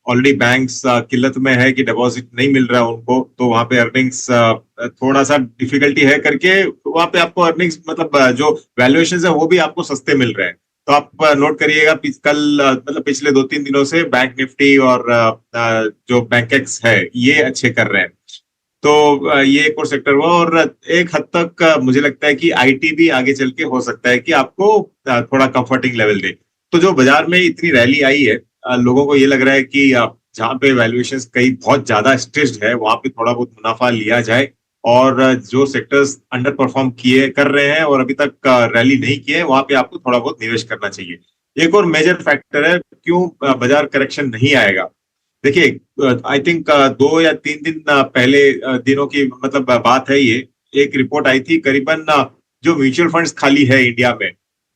ऑलरेडी बैंक्स किल्लत में है कि डिपॉजिट नहीं मिल रहा है उनको, तो वहां पे अर्निंग्स थोड़ा सा डिफिकल्टी है करके वहां पे आपको अर्निंग्स मतलब जो वैल्यूएशन है वो भी आपको सस्ते मिल रहे हैं। तो आप नोट करिएगा कल मतलब पिछले 2-3 दिनों से बैंक निफ्टी और जो बैंकेक्स है ये अच्छे कर रहे हैं। तो ये एक और सेक्टर हुआ और एक हद तक मुझे लगता है कि आईटी भी आगे चल के हो सकता है कि आपको थोड़ा कंफर्टिंग लेवल दे। तो जो बाजार में इतनी रैली आई है, लोगों को ये लग रहा है कि जहाँ पे वैल्यूएशंस कहीं बहुत ज्यादा स्ट्रेस्ड है वहां पे थोड़ा बहुत मुनाफा लिया जाए और जो सेक्टर्स अंडर परफॉर्म कर रहे हैं और अभी तक रैली नहीं किए वहां पे आपको थोड़ा बहुत निवेश करना चाहिए। एक और मेजर फैक्टर है क्यों बाजार करेक्शन नहीं आएगा। देखिए आई थिंक 2 या 3 दिन पहले दिनों की मतलब बात है, ये एक रिपोर्ट आई थी करीबन जो म्यूचुअल फंड्स खाली है इंडिया में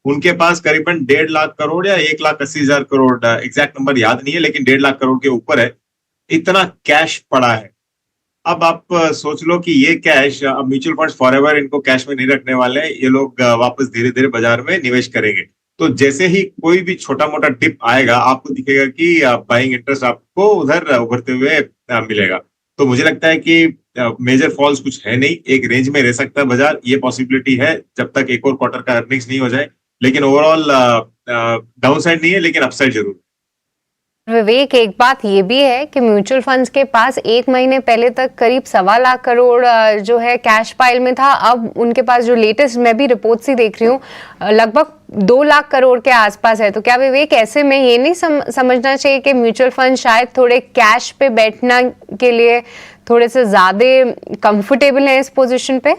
उनके पास करीबन 1.5 लाख करोड़ या 1,80,000 करोड़, एग्जैक्ट नंबर याद नहीं है, लेकिन 1.5 लाख करोड़ के ऊपर है, इतना कैश पड़ा है। अब आप सोच लो कि ये कैश, अब म्यूचुअल फंड्स फॉरएवर इनको कैश में नहीं रखने वाले हैं, ये लोग वापस धीरे धीरे बाजार में निवेश करेंगे। तो जैसे ही कोई भी छोटा मोटा डिप आएगा, आपको दिखेगा कि बाइंग इंटरेस्ट आपको उधर उभरते हुए मिलेगा। तो मुझे लगता है कि मेजर फॉल्स कुछ है नहीं, एक रेंज में रह सकता है बाजार, ये पॉसिबिलिटी है जब तक एक और क्वार्टर का अर्निंग्स नहीं हो जाए। लेकिन ओवरऑल डाउन साइड नहीं है, लेकिन अपसाइड जरूर। विवेक, एक बात ये भी है कि म्यूचुअल फंड्स के पास 1 महीने पहले तक करीब 1.25 लाख करोड़ जो है कैश पाइल में था। अब उनके पास जो लेटेस्ट मैं भी रिपोर्ट ही देख रही हूँ, लगभग 2 लाख करोड़ के आसपास है। तो क्या विवेक, ऐसे में ये नहीं समझना चाहिए कि म्यूचुअल फंड शायद थोड़े कैश पे बैठना के लिए थोड़े से ज्यादा कंफर्टेबल है इस पोजीशन पे?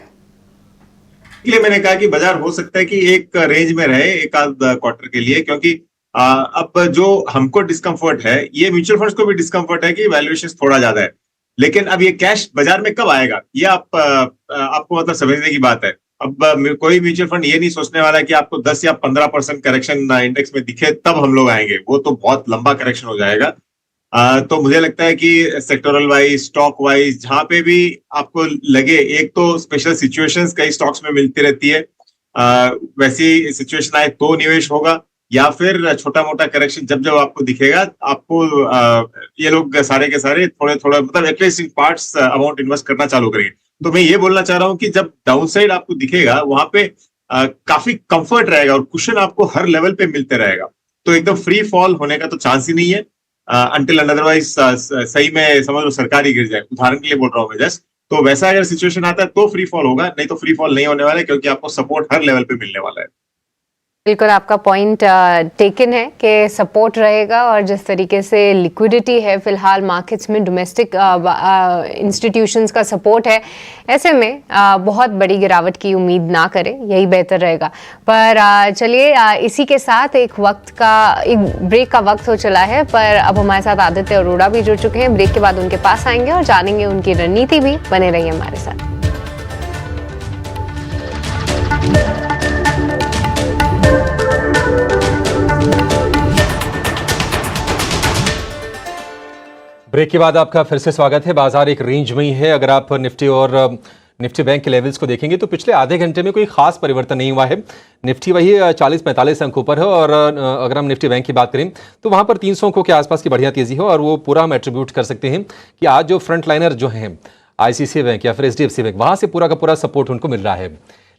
इसलिए मैंने कहा कि बाजार हो सकता है कि एक रेंज में रहे एक आध क्वार्टर के लिए, क्योंकि अब जो हमको डिस्कम्फर्ट है, ये म्यूचुअल फंड्स को भी डिस्कम्फर्ट है कि वैल्यूएशन थोड़ा ज्यादा है। लेकिन अब ये कैश बाजार में कब आएगा, ये आपको मतलब समझने की बात है। अब कोई म्यूचुअल फंड ये नहीं सोचने वाला है कि आपको 10 या 15% करेक्शन इंडेक्स में दिखे तब हम लोग आएंगे, वो तो बहुत लंबा करेक्शन हो जाएगा। तो मुझे लगता है कि सेक्टोरल वाइज, स्टॉक वाइज, जहां पे भी आपको लगे, एक तो स्पेशल सिचुएशंस कई स्टॉक्स में मिलती रहती है, वैसी सिचुएशन आए तो निवेश होगा, या फिर छोटा मोटा करेक्शन जब जब आपको दिखेगा, आपको ये लोग सारे के सारे थोड़े थोड़े मतलब at least in parts amount invest करना चालू करेंगे। तो मैं ये बोलना चाह रहा हूं कि जब डाउन साइड आपको दिखेगा, वहां पे काफी कंफर्ट रहेगा और कुशन आपको हर लेवल पे मिलते रहेगा। तो एकदम फ्री फॉल होने का तो चांस ही नहीं है, अनटिल अदरवाइज सही में समझ लो सरकार ही गिर जाए, उदाहरण के लिए बोल रहा हूँ मैं जस्ट। तो वैसा अगर सिचुएशन आता है तो फ्री फॉल होगा, नहीं तो फ्री फॉल नहीं होने वाला है, क्योंकि आपको सपोर्ट हर लेवल पे मिलने वाला है। बिल्कुल आपका पॉइंट टेकन है कि सपोर्ट रहेगा, और जिस तरीके से लिक्विडिटी है फिलहाल मार्केट्स में, डोमेस्टिक इंस्टीट्यूशंस का सपोर्ट है, ऐसे में बहुत बड़ी गिरावट की उम्मीद ना करें, यही बेहतर रहेगा। पर चलिए इसी के साथ एक ब्रेक का वक्त हो चला है, पर अब हमारे साथ आदित्य अरोड़ा भी जुड़ चुके हैं। ब्रेक के बाद उनके पास आएंगे और जानेंगे उनकी रणनीति भी। बने रहिए हमारे साथ। ब्रेक के बाद आपका फिर से स्वागत है। बाजार एक रेंज में ही है। अगर आप निफ्टी और निफ्टी बैंक के लेवल्स को देखेंगे तो पिछले आधे घंटे में कोई खास परिवर्तन नहीं हुआ है। निफ्टी वही 40-45 अंकों पर है, और अगर हम निफ्टी बैंक की बात करें तो वहां पर 300 अंकों के आसपास की बढ़िया तेजी है, और वो पूरा हम एट्रीब्यूट कर सकते हैं कि आज जो फ्रंट लाइनर जो हैं आईसीआईसीआई बैंक या फिर एचडीएफसी बैंक, वहां से पूरा का पूरा सपोर्ट उनको मिल रहा है।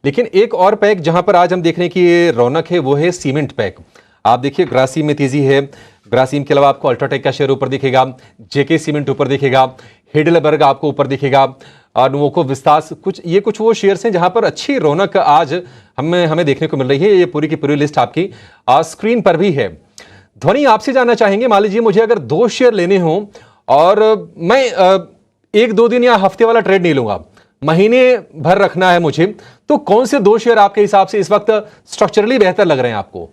लेकिन एक और पैक जहां पर आज हम देख रहे हैं कि रौनक है, वो है सीमेंट पैक। आप देखिए ग्रासिम में तेजी है, ग्रासिम के अलावा आपको अल्ट्राटेक का शेयर ऊपर दिखेगा, जेके सीमेंट ऊपर दिखेगा, हेडलबर्ग आपको ऊपर दिखेगा, और नोवोको विस्तास, कुछ वो शेयर्स हैं जहां पर अच्छी रौनक आज हमें देखने को मिल रही है। ये पूरी की पूरी लिस्ट आपकी स्क्रीन पर भी है। ध्वनि आपसे जानना चाहेंगे, मान लीजिए मुझे अगर 2 शेयर लेने हों और मैं 1-2 दिन या हफ्ते वाला ट्रेड नहीं लूंगा, महीने भर रखना है मुझे, तो कौन से 2 शेयर आपके हिसाब से इस वक्त स्ट्रक्चरली बेहतर लग रहे हैं आपको?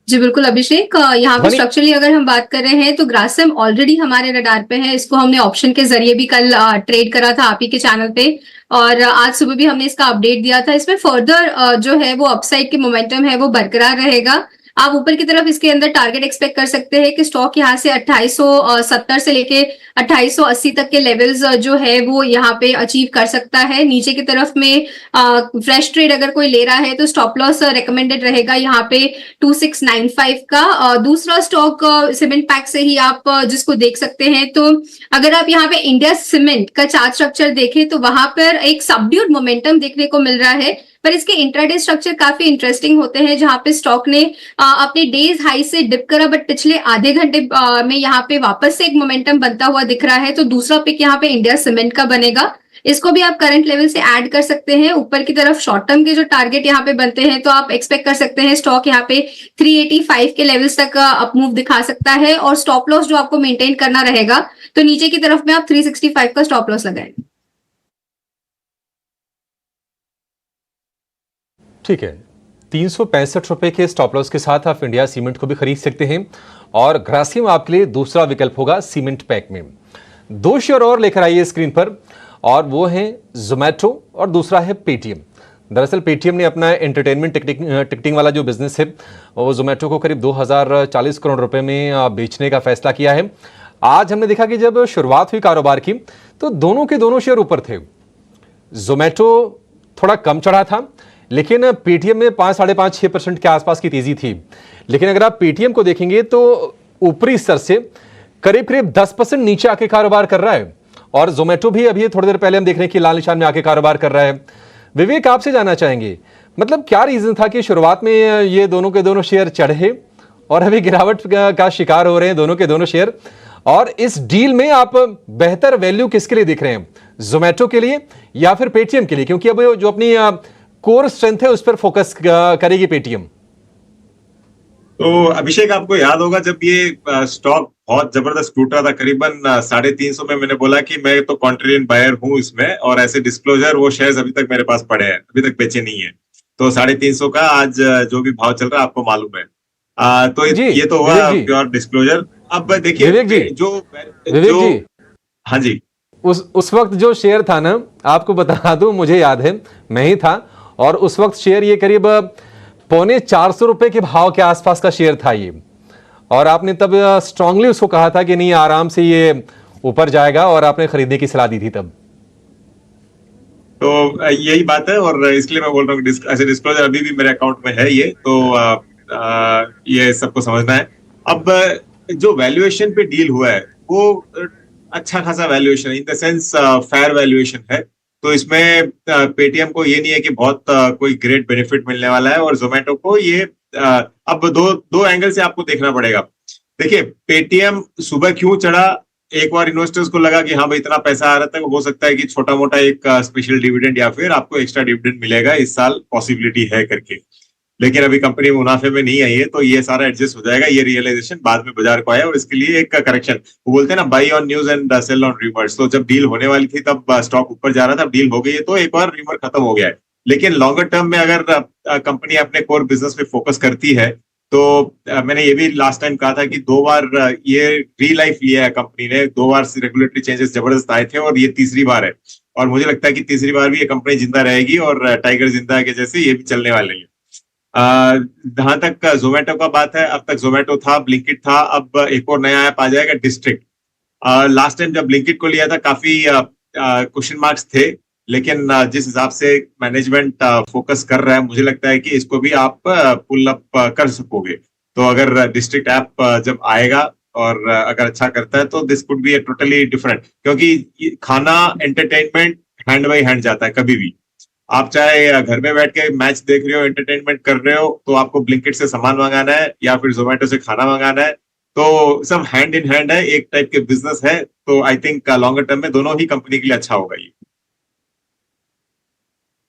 जी बिल्कुल अभिषेक, यहाँ पे स्ट्रक्चरली अगर हम बात कर रहे हैं तो ग्रासिम ऑलरेडी हमारे रडार पे है। इसको हमने ऑप्शन के जरिए भी कल ट्रेड करा था आप ही के चैनल पे, और आज सुबह भी हमने इसका अपडेट दिया था। इसमें फर्दर जो है वो अपसाइड की मोमेंटम है वो बरकरार रहेगा। आप ऊपर की तरफ इसके अंदर टारगेट एक्सपेक्ट कर सकते हैं कि स्टॉक यहाँ से 2870 से लेके 2880 तक के लेवल्स जो है वो यहाँ पे अचीव कर सकता है। नीचे की तरफ में फ्रेश ट्रेड अगर कोई ले रहा है तो स्टॉप लॉस रिकमेंडेड रहेगा यहाँ पे 2695 का। दूसरा स्टॉक सीमेंट पैक से ही आप जिसको देख सकते हैं, तो अगर आप यहाँ पे इंडिया सीमेंट का चार्ट स्ट्रक्चर देखें तो वहां पर एक सबड्यूड मोमेंटम देखने को मिल रहा है, पर इसके इंट्राडे स्ट्रक्चर काफी इंटरेस्टिंग होते हैं, जहां पे स्टॉक ने अपने डेज हाई से डिप करा, बट पिछले आधे घंटे में यहाँ पे वापस से एक मोमेंटम बनता हुआ दिख रहा है। तो दूसरा पिक यहाँ पे इंडिया सीमेंट का बनेगा, इसको भी आप करंट लेवल से ऐड कर सकते हैं। ऊपर की तरफ शॉर्ट टर्म के जो टारगेट यहाँ पे बनते हैं, तो आप एक्सपेक्ट कर सकते हैं स्टॉक यहाँ पे 385 के लेवल्स तक अपमूव दिखा सकता है, और स्टॉप लॉस जो आपको मेंटेन करना रहेगा तो नीचे की तरफ में आप 365 का स्टॉप लॉस लगाएं। ठीक है, 365 रुपए के स्टॉप लॉस के साथ आप इंडिया सीमेंट को भी खरीद सकते हैं, और ग्रासिम आपके लिए दूसरा विकल्प होगा सीमेंट पैक में। 2 शेयर और लेकर आइए स्क्रीन पर। और वो हैं जोमेटो और दूसरा है पेटीएम। दरअसल पेटीएम ने अपना एंटरटेनमेंट टिकटिंग वाला जो बिजनेस है वो जोमेटो को करीब 2040 करोड़ रुपए में बेचने का फैसला किया है। आज हमने देखा कि जब शुरुआत हुई कारोबार की तो दोनों के दोनों शेयर ऊपर थे। जोमेटो थोड़ा कम चढ़ा था, लेकिन पेटीएम में 5-5.5% के आसपास की तेजी थी। लेकिन अगर आप पेटीएम को देखेंगे तो ऊपरी स्तर से करीब 10% नीचे आके कारोबार कर रहा है, और जोमेटो भी अभी थोड़ी देर पहले हम देख रहे हैं कि लाल निशान में आके कारोबार कर रहा है। विवेक, आपसे जानना चाहेंगे मतलब क्या रीजन था कि शुरुआत में ये दोनों के दोनों शेयर चढ़े और अभी गिरावट का शिकार हो रहे हैं दोनों के दोनों शेयर, और इस डील में आप बेहतर वैल्यू किसके लिए दिख रहे हैं, जोमेटो के लिए या फिर पेटीएम के लिए? क्योंकि अब जो अपनी कोर स्ट्रेंथ है उस पर फोकस करेगी पेटीएम। तो अभिषेक, आपको याद होगा जब ये स्टॉक बहुत जबरदस्त टूट रहा था, करीबन 350 में मैंने बोला कि मैं तो कॉन्ट्रेरियन बायर हूं इसमें, और ऐसे डिस्क्लोजर वो शेयर्स अभी तक मेरे पास पड़े हैं, अभी तक बेचे नहीं है। तो 350 का आज जो भी भाव चल रहा है आपको मालूम है। तो ये तो हुआ प्योर डिस्क्लोजर। अब देखिए विवेक जी, हाँ जी, उस वक्त जो शेयर था ना, आपको बता दूं, मुझे याद है मैं ही था, और उस वक्त शेयर ये करीब 450 रुपए के भाव के आसपास का शेयर था ये, और आपने तब स्ट्रांगली उसको कहा था कि नहीं आराम से ये ऊपर जाएगा, और आपने खरीदने की सलाह दी थी तब। तो यही बात है, और इसलिए मैं बोल रहा हूँ ऐसे डिस्क्लोजर अभी भी मेरे अकाउंट में है ये, तो ये सबको समझना है। अब जो वैल्यूएशन पे डील हुआ है वो अच्छा खासा valuation in the sense fair valuation है। तो इसमें पेटीएम को ये नहीं है कि बहुत कोई ग्रेट बेनिफिट मिलने वाला है, और जोमेटो को ये अब दो एंगल से आपको देखना पड़ेगा। देखिए, पेटीएम सुबह क्यों चढ़ा, एक बार इन्वेस्टर्स को लगा कि हाँ भाई इतना पैसा आ रहा था, हो सकता है कि छोटा मोटा एक स्पेशल डिविडेंड या फिर आपको एक्स्ट्रा डिविडेंड मिलेगा इस साल, पॉसिबिलिटी है करके। लेकिन अभी कंपनी मुनाफे में नहीं आई है, तो ये सारा एडजस्ट हो जाएगा। ये रियलाइजेशन बाद में बाजार को आया, और इसके लिए एक करेक्शन, वो बोलते हैं ना buy on news and sell on reverse. तो जब डील होने वाली थी तब स्टॉक ऊपर जा रहा था, अब डील हो गई है तो एक बार रिवर खत्म हो गया है। लेकिन लॉन्गर टर्म में अगर कंपनी अपने कोर बिजनेस पे फोकस करती है, तो मैंने ये भी लास्ट टाइम कहा था कि 2 बार ये री लाइफ लिया है कंपनी ने, 2 बार रेगुलेटरी चेंजेस जबरदस्त आए थे, और ये तीसरी बार है, और मुझे लगता है कि तीसरी बार भी ये कंपनी जिंदा रहेगी, और टाइगर जिंदा है के जैसे ये भी चलने वाले हैं। जहां तक जोमेटो का बात है, अब तक जोमेटो था, ब्लिंकिट था, अब एक और नया ऐप आ जाएगा, डिस्ट्रिक्ट। लास्ट टाइम जब ब्लिंकिट को लिया था काफी क्वेश्चन मार्क्स थे, लेकिन जिस हिसाब से मैनेजमेंट फोकस कर रहा है, मुझे लगता है कि इसको भी आप पुल अप कर सकोगे। तो अगर डिस्ट्रिक्ट ऐप जब आएगा और अगर अच्छा करता है तो this could be a totally different, क्योंकि खाना एंटरटेनमेंट हैंड बाई हैंड जाता है। कभी भी आप चाहे घर में बैठ के मैच देख रहे हो, एंटरटेनमेंट कर रहे हो, तो आपको ब्लिंकिट से सामान मंगाना है या फिर जोमेटो से खाना मंगाना है, तो सब हैंड इन हैंड है, एक टाइप के बिजनेस है। तो आई थिंक लॉन्गर टर्म में दोनों ही कंपनी के लिए अच्छा होगा ये।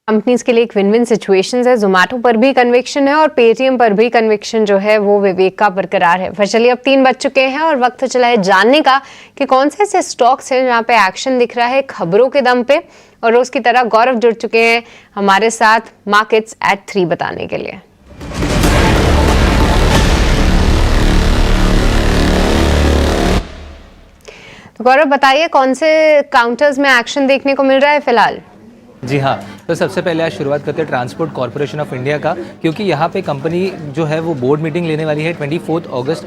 कंपनीज के लिए एक विन विन सिचुएशन है। जोमेटो पर भी कन्विक्शन है और पेटीएम पर भी कन्विक्शन जो है वो विवेक का बरकरार है। फिर चलिए, अब 3 बज चुके हैं और वक्त चला है जानने का कि कौन से ऐसे स्टॉक्स हैं जहां पे एक्शन दिख रहा है खबरों के दम पे। और रोज की तरह गौरव जुड़ चुके हैं हमारे साथ मार्केट्स एट 3 बताने के लिए। तो गौरव बताइए, कौन से काउंटर्स में एक्शन देखने को मिल रहा है फिलहाल? जी हाँ, तो सबसे पहले आज शुरुआत करते हैं ट्रांसपोर्ट कॉर्पोरेशन ऑफ इंडिया का, क्योंकि यहाँ पे कंपनी जो है वो बोर्ड मीटिंग लेने वाली है 24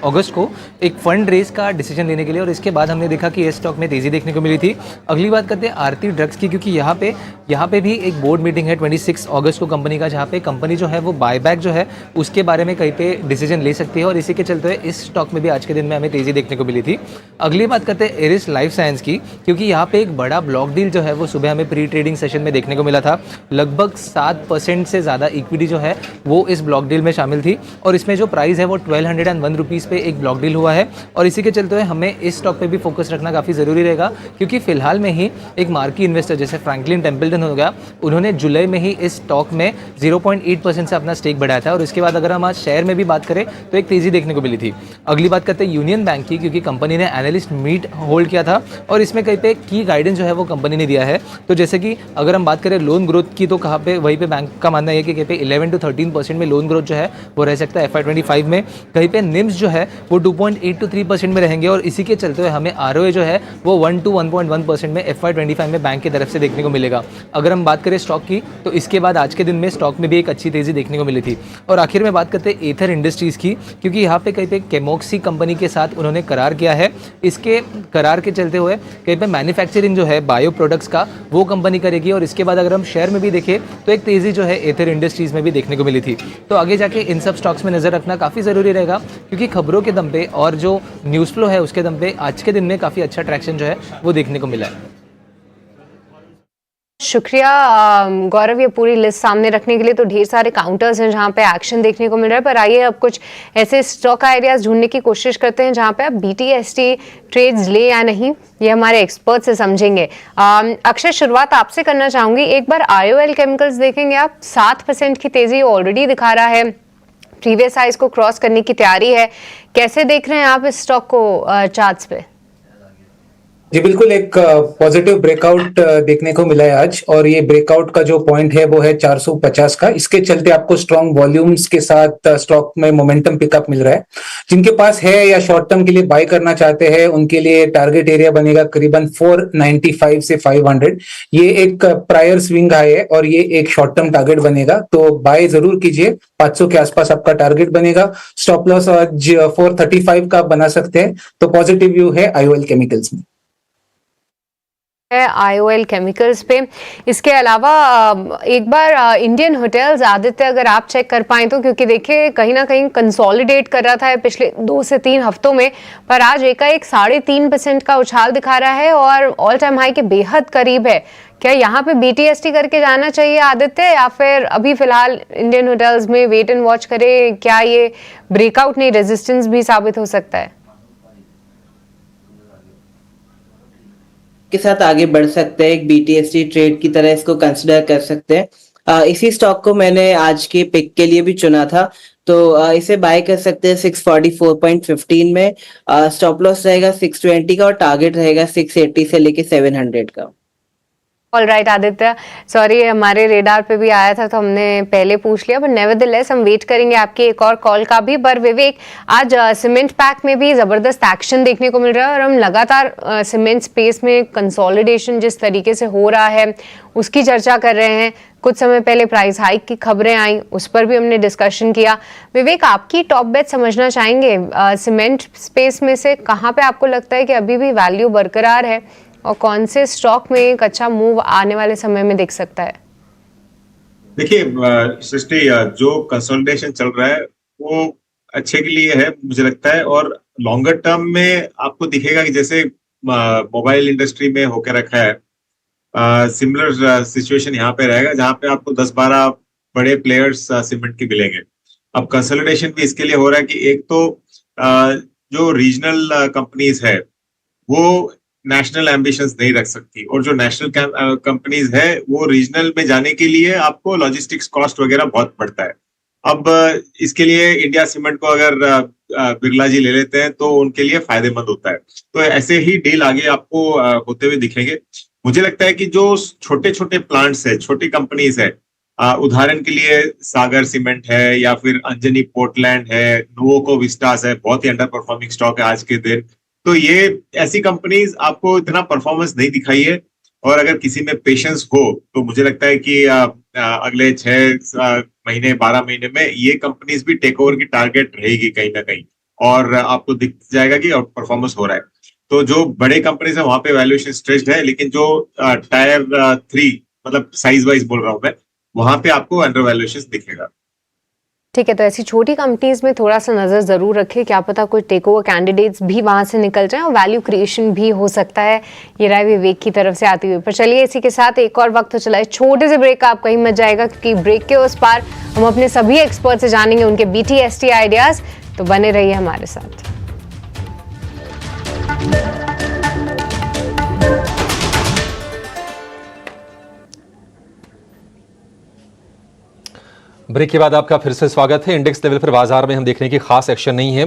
अगस्त को एक फंड रेज का डिसीजन लेने के लिए। और इसके बाद हमने देखा कि इस स्टॉक में तेज़ी देखने को मिली थी। अगली बात करते हैं आरती ड्रग्स की, क्योंकि यहाँ पे भी एक बोर्ड मीटिंग है 26 अगस्त को कंपनी का, जहाँ पे कंपनी जो है वो बायबैक जो है उसके बारे में कहीं पे डिसीजन ले सकती है, और इसी के चलते हुए इस स्टॉक में भी आज के दिन में हमें तेज़ी देखने को मिली थी। अगली बात करते हैं एरिस लाइफ साइंस की, क्योंकि यहाँ पे एक बड़ा ब्लॉक डील जो है वो सुबह हमें प्री ट्रेडिंग सेशन में देखने को मिला था। लगभग 7% से ज़्यादा इक्विटी जो है वो इस ब्लॉक डील में शामिल थी, और इसमें जो प्राइस है वो 1201 रुपीज़ पे एक ब्लॉक डील हुआ है। और इसी के चलते हुए हमें इस स्टॉक पे भी फोकस रखना काफ़ी ज़रूरी रहेगा, क्योंकि फिलहाल में ही एक मार्की इन्वेस्टर जैसे फ्रैंकलिन टेम्पल्टन हो गया, उन्होंने जुलाई में ही इस स्टॉक में 0.8% से अपना स्टेक बढ़ाया था। और इसके बाद अगर हम आज शेयर में भी बात करें तो एक तेज़ी देखने को मिली थी। अगली बात करते हैं यूनियन बैंक की, क्योंकि कंपनी ने एनालिस्ट मीट होल्ड किया था, और इसमें कहीं पे की गाइडेंस जो है वो कंपनी ने दिया है। तो जैसे कि अगर हम बात करें करें लोन ग्रोथ की तो कहाँ पे वहीं पे बैंक का मानना है कि कहीं पे 11 to 13% में लोन ग्रोथ जो है वो रह सकता है FY25 में। कहीं पे निम्स जो है वो 2.8 to 3% में रहेंगे और इसी के चलते हुए हमें ROA जो है वो 1 to 1.1% में FY25 में बैंक की तरफ से देखने को मिलेगा। अगर हम बात करें स्टॉक की तो इसके बाद आज के दिन में स्टॉक में भी एक अच्छी तेज़ी देखने को मिली थी। और आखिर में बात करते हैं एथर इंडस्ट्रीज़ की, क्योंकि यहाँ पे कहीं पे केमोक्सी कंपनी के साथ उन्होंने करार किया है। इसके करार के चलते हुए कहीं पे मैन्युफैक्चरिंग जो है बायो प्रोडक्ट्स का वो कंपनी करेगी और इसके बाद अगर हम शेयर में भी देखें तो एक तेज़ी जो है एथर इंडस्ट्रीज़ में भी देखने को मिली थी। तो आगे जाके इन सब स्टॉक्स में नज़र रखना काफ़ी ज़रूरी रहेगा, क्योंकि खबरों के दम पे और जो न्यूज़ फ्लो है उसके दम पे आज के दिन में काफ़ी अच्छा ट्रैक्शन जो है वो देखने को मिला है। शुक्रिया गौरव, ये पूरी लिस्ट सामने रखने के लिए। तो ढेर सारे काउंटर्स हैं जहां पे एक्शन देखने को मिल रहा है, पर आइए अब कुछ ऐसे स्टॉक आइडियाज ढूंढने की कोशिश करते हैं जहां पे आप BTST ट्रेड्स ले या नहीं, ये हमारे एक्सपर्ट से समझेंगे। अक्षय, शुरुआत आपसे करना चाहूंगी। एक बार IOL केमिकल्स देखेंगे आप, 7% की तेजी ऑलरेडी दिखा रहा है, प्रीवियस हाइज को क्रॉस करने की तैयारी है। कैसे देख रहे हैं आप इस स्टॉक को चार्ट्स पे? जी बिल्कुल, एक पॉजिटिव ब्रेकआउट देखने को मिला है आज, और ये ब्रेकआउट का जो पॉइंट है वो है 450 का। इसके चलते आपको स्ट्रॉन्ग वॉल्यूम्स के साथ स्टॉक में मोमेंटम पिकअप मिल रहा है। जिनके पास है या शॉर्ट टर्म के लिए बाय करना चाहते हैं उनके लिए टारगेट एरिया बनेगा करीबन 495 से 500। ये एक प्रायर स्विंग हाई है और ये एक शॉर्ट टर्म टारगेट बनेगा, तो बाय जरूर कीजिए। 500 के आसपास आपका टारगेट बनेगा। स्टॉप लॉस आज 435 का बना सकते हैं। तो पॉजिटिव व्यू है IOL केमिकल्स में, IOL केमिकल्स पे। इसके अलावा एक बार इंडियन होटल्स, आदित्य, अगर आप चेक कर पाए तो, क्योंकि देखिए कहीं ना कहीं कंसोलिडेट कर रहा था पिछले 2 से 3 हफ्तों में, पर आज एकाएक 3.5% का उछाल दिखा रहा है और ऑल टाइम हाई के बेहद करीब है। क्या यहाँ पे BTST करके जाना चाहिए आदित्य, या फिर अभी फिलहाल इंडियन होटल्स में वेट एंड वॉच करें? क्या ये ब्रेकआउट नहीं रेजिस्टेंस भी साबित हो सकता है? के साथ आगे बढ़ सकते हैं, एक BTST ट्रेड की तरह इसको कंसिडर कर सकते हैं। इसी स्टॉक को मैंने आज के पिक के लिए भी चुना था, तो इसे बाय कर सकते हैं 644.15 में। स्टॉप लॉस रहेगा 620 का और टारगेट रहेगा 680 से लेके 700 का। ऑल राइट आदित्य, सॉरी हमारे रेडार पे भी आया था तो हमने पहले पूछ लिया, बट नेवरदलेस हम वेट करेंगे आपकी एक और कॉल का भी। पर विवेक, आज सीमेंट पैक में भी जबरदस्त एक्शन देखने को मिल रहा है और हम लगातार सीमेंट स्पेस में कंसोलिडेशन जिस तरीके से हो रहा है उसकी चर्चा कर रहे हैं। कुछ समय पहले प्राइस हाइक की खबरें आई, उस पर भी हमने डिस्कशन किया। विवेक, आपकी टॉप बेट समझना चाहेंगे सीमेंट स्पेस में से कहाँ पे आपको लगता है कि अभी भी वैल्यू बरकरार है और कौन से स्टॉक में एक अच्छा मूव आने वाले समय में दिख सकता है? देखिए सृष्टि, जो कंसोलिडेशन चल रहा है वो अच्छे के लिए है मुझे लगता है, और लॉन्गर टर्म में आपको दिखेगा कि जैसे मोबाइल इंडस्ट्री में होकर रखा है, सिमिलर सिचुएशन यहाँ पे रहेगा, जहाँ पे आपको 10-12 बड़े प्लेयर्स सीमेंट के मिलेंगे। अब कंसोलिडेशन भी इसके लिए हो रहा है कि एक तो जो रीजनल कंपनीज है वो नेशनल एम्बिशंस नहीं रख सकती, और जो नेशनल कंपनीज है वो रीजनल में जाने के लिए आपको लॉजिस्टिक्स कॉस्ट वगैरह बहुत पड़ता है। अब इसके लिए इंडिया सीमेंट को अगर बिरला जी ले लेते हैं तो उनके लिए फायदेमंद होता है। तो ऐसे ही डील आगे आपको होते हुए दिखेंगे। मुझे लगता है कि जो छोटे छोटे प्लांट्स है, छोटी कंपनीज है, उदाहरण के लिए सागर सीमेंट है या फिर अंजनी पोर्टलैंड है, नोवोको विस्टास है, बहुत ही अंडर परफॉर्मिंग स्टॉक है आज के दिन। तो ये ऐसी कंपनीज आपको इतना परफॉर्मेंस नहीं दिखाई है, और अगर किसी में पेशेंस हो तो मुझे लगता है कि अगले 6 महीने 12 महीने में ये कंपनीज भी टेक ओवर की टारगेट रहेगी कहीं ना कहीं, और आपको दिख जाएगा कि परफॉर्मेंस हो रहा है। तो जो बड़े कंपनीज है वहां पे वैल्यूएशन स्ट्रेच्ड है, लेकिन जो टायर 3 मतलब साइज वाइज बोल रहा हूं मैं, वहां पे आपको अंडर वैल्यूएशन दिखेगा। ठीक है, तो ऐसी छोटी कंपनीज में थोड़ा सा नजर जरूर रखें, क्या पता कोई टेक ओवर कैंडिडेट्स भी वहां से निकल जाएं और वैल्यू क्रिएशन भी हो सकता है। ये राय विवेक की तरफ से आती हुई। पर चलिए इसी के साथ एक और वक्त तो चला है छोटे से ब्रेक का, आप कहीं मत जाएगा, क्योंकि ब्रेक के उस पार हम अपने सभी एक्सपर्ट से जानेंगे उनके BTST आइडियाज। तो बने रहिए हमारे साथ। ब्रेक के बाद आपका फिर से स्वागत है। इंडेक्स लेवल पर बाजार में हम देख रहे हैं कि खास एक्शन नहीं है।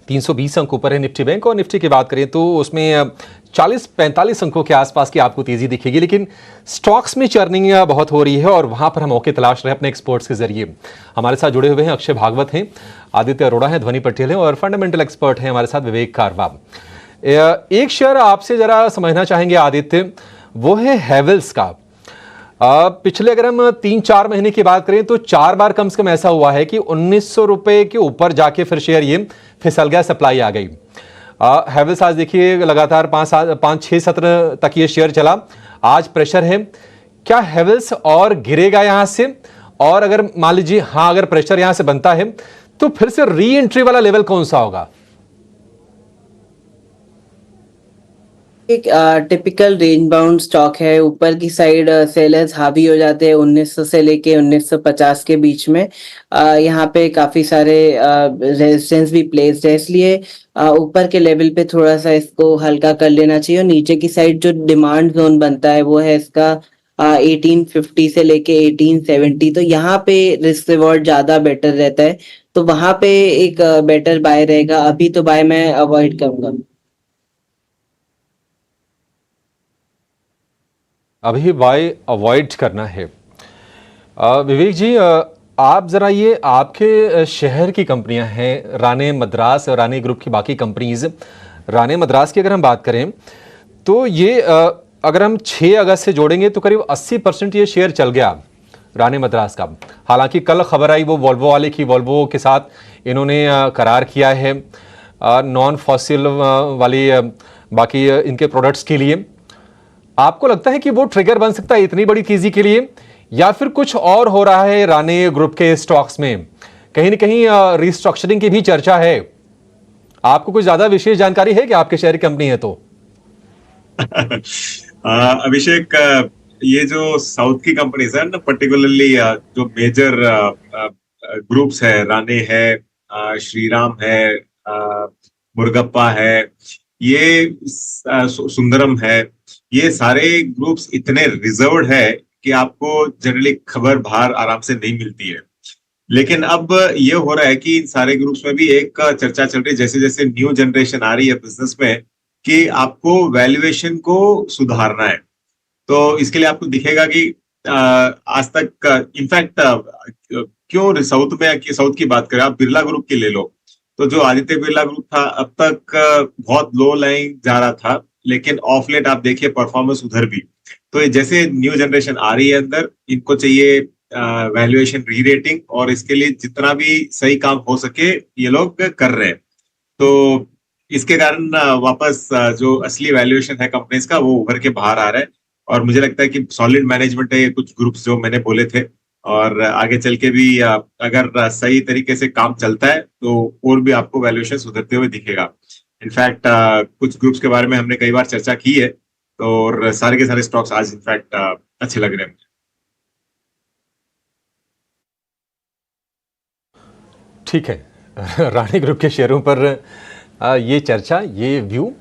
320 अंकों पर है निफ्टी बैंक, और निफ्टी की बात करें तो उसमें 40-45 अंकों के आसपास की आपको तेजी दिखेगी, लेकिन स्टॉक्स में चर्निंग बहुत हो रही है और वहां पर हम मौके तलाश रहे हैं अपने एक्सपर्ट्स के जरिए। हमारे साथ जुड़े हुए हैं अक्षय भागवत हैं, आदित्य अरोड़ा हैं, ध्वनि पटेल हैं, और फंडामेंटल एक्सपर्ट हैं हमारे साथ विवेक कारवा। एक शेयर आपसे जरा समझना चाहेंगे आदित्य, वो है हैवेल्स का। पिछले अगर हम 3-4 महीने की बात करें तो 4 बार कम से कम ऐसा हुआ है कि 1900 रुपए के ऊपर जाके फिर शेयर ये फिसल गया, सप्लाई आ गई। हैवेल्स आज देखिए लगातार 5-6 सत्र तक ये शेयर चला, आज प्रेशर है। क्या हैवेल्स और गिरेगा यहां से? और अगर मान लीजिए हाँ, अगर प्रेशर यहां से बनता है तो फिर से री एंट्री वाला लेवल कौन सा होगा? एक टिपिकल रेंज बाउंड स्टॉक है। ऊपर की साइड सेलर्स हावी हो जाते हैं 1900 से लेके 1950 के बीच में। यहाँ पे काफी सारे रेजिस्टेंस भी प्लेस्ड है, इसलिए ऊपर के लेवल पे थोड़ा सा इसको हल्का कर लेना चाहिए। और नीचे की साइड जो डिमांड जोन बनता है वो है इसका 1850 से लेके 1870। तो यहाँ पे रिस्क रिवॉर्ड ज्यादा बेटर रहता है, तो वहां पे एक बेटर बाय रहेगा। अभी तो बाय मैं अवॉइड करूंगा। अभी बाय अवॉइड करना है। विवेक जी, आप जरा ये आपके शहर की कंपनियां हैं राणे मद्रास और राणे ग्रुप की बाकी कंपनीज। राणे मद्रास की अगर हम बात करें तो ये अगर हम 6 अगस्त से जोड़ेंगे तो करीब 80% ये शेयर चल गया राणे मद्रास का। हालांकि कल खबर आई वो वॉल्वो वाले की, वॉल्वो के साथ इन्होंने करार किया है नॉन फॉसिल वाली बाकी इनके प्रोडक्ट्स के लिए। आपको लगता है कि वो ट्रिगर बन सकता है इतनी बड़ी तेजी के लिए, या फिर कुछ और हो रहा है राणे ग्रुप के स्टॉक्स में? कहीं ना कहीं रिस्ट्रक्चरिंग की भी चर्चा है। आपको कुछ ज्यादा विशेष जानकारी है कि आपके शेयर की कंपनी है तो? अभिषेक, ये जो साउथ की कंपनीज है ना, पर्टिकुलरली जो मेजर ग्रुप्स है, राणे है, श्रीराम है, मुर्गप्पा है, ये सुंदरम है, ये सारे ग्रुप्स इतने रिजर्व्ड है कि आपको जनरली खबर बाहर आराम से नहीं मिलती है। लेकिन अब ये हो रहा है कि इन सारे ग्रुप्स में भी एक चर्चा चल रही है, जैसे जैसे न्यू जनरेशन आ रही है बिजनेस में, कि आपको वैल्यूएशन को सुधारना है। तो इसके लिए आपको दिखेगा कि आज तक इनफैक्ट क्यों साउथ की बात करें, आप बिरला ग्रुप की ले लो, तो जो आदित्य बिरला ग्रुप था अब तक बहुत लो लाइन जा रहा था, लेकिन ऑफ लेट आप देखिए परफॉर्मेंस उधर भी। तो जैसे न्यू जनरेशन आ रही है अंदर, इनको चाहिए वैल्यूएशन री रेटिंग, और इसके लिए जितना भी सही काम हो सके ये लोग कर रहे हैं। तो इसके कारण वापस जो असली वैल्यूएशन है कंपनीज का वो उभर के बाहर आ रहा है, और मुझे लगता है कि सॉलिड मैनेजमेंट है ये कुछ ग्रुप्स जो मैंने बोले थे, और आगे चल के भी अगर सही तरीके से काम चलता है तो और भी आपको वैल्यूएशन सुधरते हुए दिखेगा। इनफैक्ट कुछ ग्रुप्स के बारे में हमने कई बार चर्चा की है, तो और सारे के सारे स्टॉक्स आज इनफैक्ट अच्छे लग रहे हैं मुझे। ठीक है, राणे ग्रुप के शेयरों पर ये चर्चा, ये व्यू।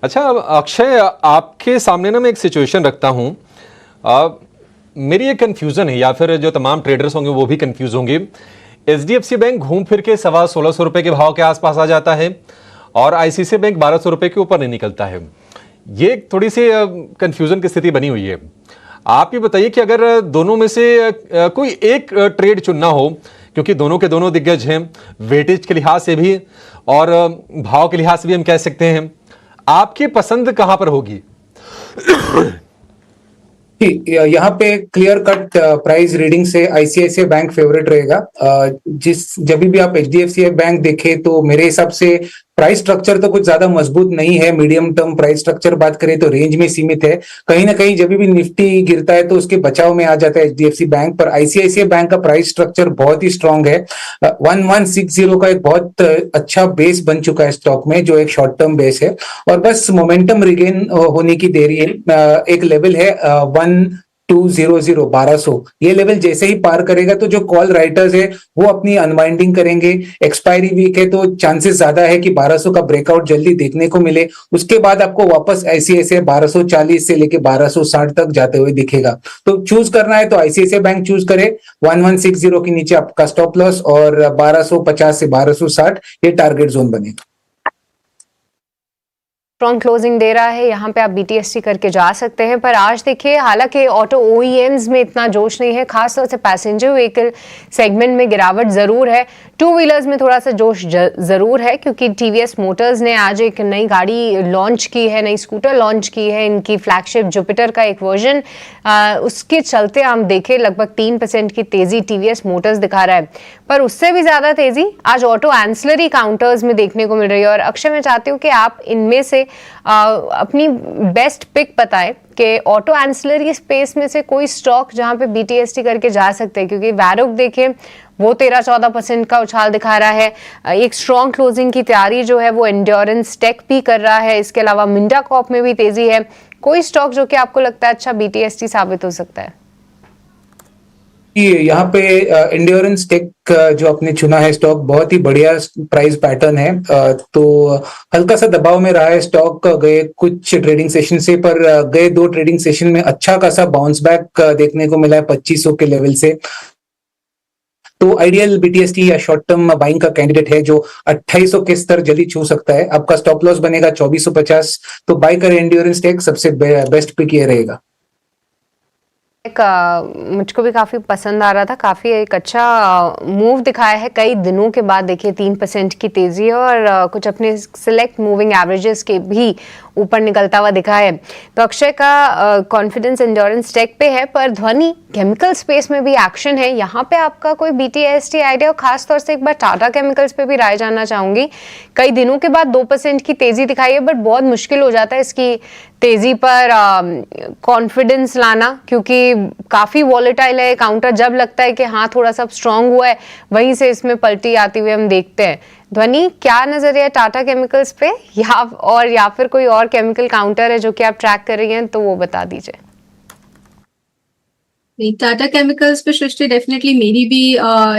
अच्छा अक्षय, आपके सामने ना मैं एक सिचुएशन रखता हूँ, मेरी एक कंफ्यूजन है, या फिर जो तमाम ट्रेडर्स होंगे वो भी कंफ्यूज होंगे। HDFC बैंक घूम फिर के 1650 रुपए के भाव के आसपास आ जाता है और ICICI बैंक 1200 रुपए के ऊपर नहीं निकलता है। ये थोड़ी सी कंफ्यूजन की स्थिति बनी हुई है। आप ये बताइए कि अगर दोनों में से कोई एक ट्रेड चुनना हो, क्योंकि दोनों के दोनों दिग्गज हैं, वेटेज के लिहाज से भी और भाव के लिहाज से भी हम कह सकते हैं, आपकी पसंद कहां पर होगी? यहाँ पे क्लियर कट प्राइस रीडिंग से ICICI बैंक फेवरेट रहेगा। जब भी आप HDFC बैंक देखे तो मेरे हिसाब से प्राइस स्ट्रक्चर तो कुछ ज्यादा मजबूत नहीं है। मीडियम टर्म प्राइस स्ट्रक्चर बात करें तो रेंज में सीमित है। कहीं ना कहीं जब भी निफ्टी गिरता है तो उसके बचाव में आ जाता है HDFC बैंक, पर ICICI बैंक का प्राइस स्ट्रक्चर बहुत ही स्ट्रांग है। 1160 का एक बहुत अच्छा बेस बन चुका है स्टॉक में, जो एक शॉर्ट टर्म बेस है, और बस मोमेंटम रिगेन होने की देरी है। एक लेवल है 1200 ये लेवल जैसे ही पार करेगा तो जो कॉल राइटर्स है वो अपनी अनवाइंडिंग करेंगे। एक्सपायरी वीक है तो चांसेस ज्यादा है कि 1200 का ब्रेकआउट जल्दी देखने को मिले। उसके बाद आपको वापस ICICI 1240 से लेके 1260 तक जाते हुए दिखेगा। तो चूज करना है तो ICICI बैंक चूज करे। 1160 के नीचे आपका स्टॉप लॉस और 1250 से 1260 ये टारगेट जोन बनेगा। स्ट्रॉन्ग क्लोजिंग दे रहा है, यहाँ पे आप BTST करके जा सकते हैं। पर आज देखिए हालांकि ऑटो OEMs में इतना जोश नहीं है, खासतौर से पैसेंजर व्हीकल सेगमेंट में गिरावट जरूर है। टू व्हीलर्स में थोड़ा सा जोश जरूर है क्योंकि TVS मोटर्स ने आज एक नई गाड़ी लॉन्च की है, नई स्कूटर लॉन्च की है, इनकी फ्लैगशिप जुपिटर का एक वर्जन। उसके चलते हम देखें लगभग 3% की तेजी TVS मोटर्स दिखा रहा है। पर उससे भी ज्यादा तेजी आज ऑटो एंसिलरी काउंटर्स में देखने को मिल रही है। और अक्षय, मैं चाहती हूँ कि आप इनमें से अपनी बेस्ट पिक बताएं कि ऑटो एंसिलरी स्पेस में से कोई स्टॉक जहां पे BTST करके जा सकते हैं, क्योंकि वैरोक देखें वो 13-14% का उछाल दिखा रहा है। एक स्ट्रॉन्ग क्लोजिंग की तैयारी जो है वो एंड्योरेंस टेक भी कर रहा है। इसके अलावा मिंडा कॉर्प में भी तेजी है। कोई स्टॉक जो कि आपको लगता है अच्छा BTST साबित हो सकता है? यहाँ पे एंड्योरेंस टेक जो आपने चुना है स्टॉक बहुत ही बढ़िया प्राइस पैटर्न है। तो हल्का सा दबाव में रहा है स्टॉक गए कुछ ट्रेडिंग सेशन से, पर गए 2 ट्रेडिंग सेशन में अच्छा खासा बाउंस बैक देखने को मिला है 2500 के लेवल से। तो आइडियल BTST या शॉर्ट टर्म बाइंग का कैंडिडेट है जो 2800 के स्तर जल्दी छू सकता है। आपका स्टॉप लॉस बनेगा 2450। तो बाय करें एंड्योरेंस टेक, सबसे बेस्ट पिक ये रहेगा। मुझको भी काफी पसंद आ रहा था, काफी एक अच्छा मूव दिखाया है कई दिनों के बाद। देखिए 3% की तेजी है और कुछ अपने सिलेक्ट मूविंग एवरेजेस के भी ऊपर निकलता हुआ दिखा है। तो अक्षय का कॉन्फिडेंस एंड्योरेंस टेक पे है, पर ध्वनि केमिकल स्पेस में भी एक्शन है। यहाँ पे आपका कोई BTST आइडिया? और खासतौर से एक बार टाटा केमिकल्स पे भी राय जानना चाहूंगी। कई दिनों के बाद 2% की तेजी दिखाई है, बट बहुत मुश्किल हो जाता है इसकी तेजी पर कॉन्फिडेंस लाना, क्योंकि काफी वॉलेटाइल है काउंटर। जब लगता है कि हाँ थोड़ा सा स्ट्रांग हुआ है, वहीं से इसमें पलटी आती हुई हम देखते हैं। ध्वनि, क्या नजरिया है टाटा केमिकल्स पे, या फिर कोई और केमिकल काउंटर है जो कि आप ट्रैक कर रही हैं, तो वो बता दीजिए। टाटा केमिकल्स पे सृष्टि डेफिनेटली मेरी भी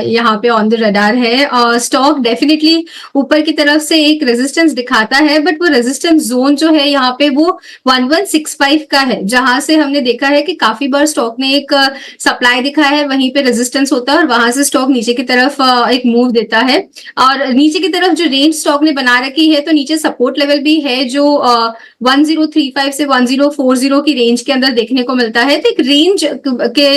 यहाँ पे ऑन द रडार है। स्टॉक डेफिनेटली ऊपर की तरफ से एक रेजिस्टेंस दिखाता है, बट वो रेजिस्टेंस जोन जो है यहाँ पे वो 1165 का है, जहां से हमने देखा है कि काफी बार स्टॉक ने एक सप्लाई दिखाया है, वहीं पे रेजिस्टेंस होता है और वहां से स्टॉक नीचे की तरफ एक मूव देता है। और नीचे की तरफ जो रेंज स्टॉक ने बना रखी है, तो नीचे सपोर्ट लेवल भी है जो 1035 से 1040 की रेंज के अंदर देखने को मिलता है। तो एक रेंज के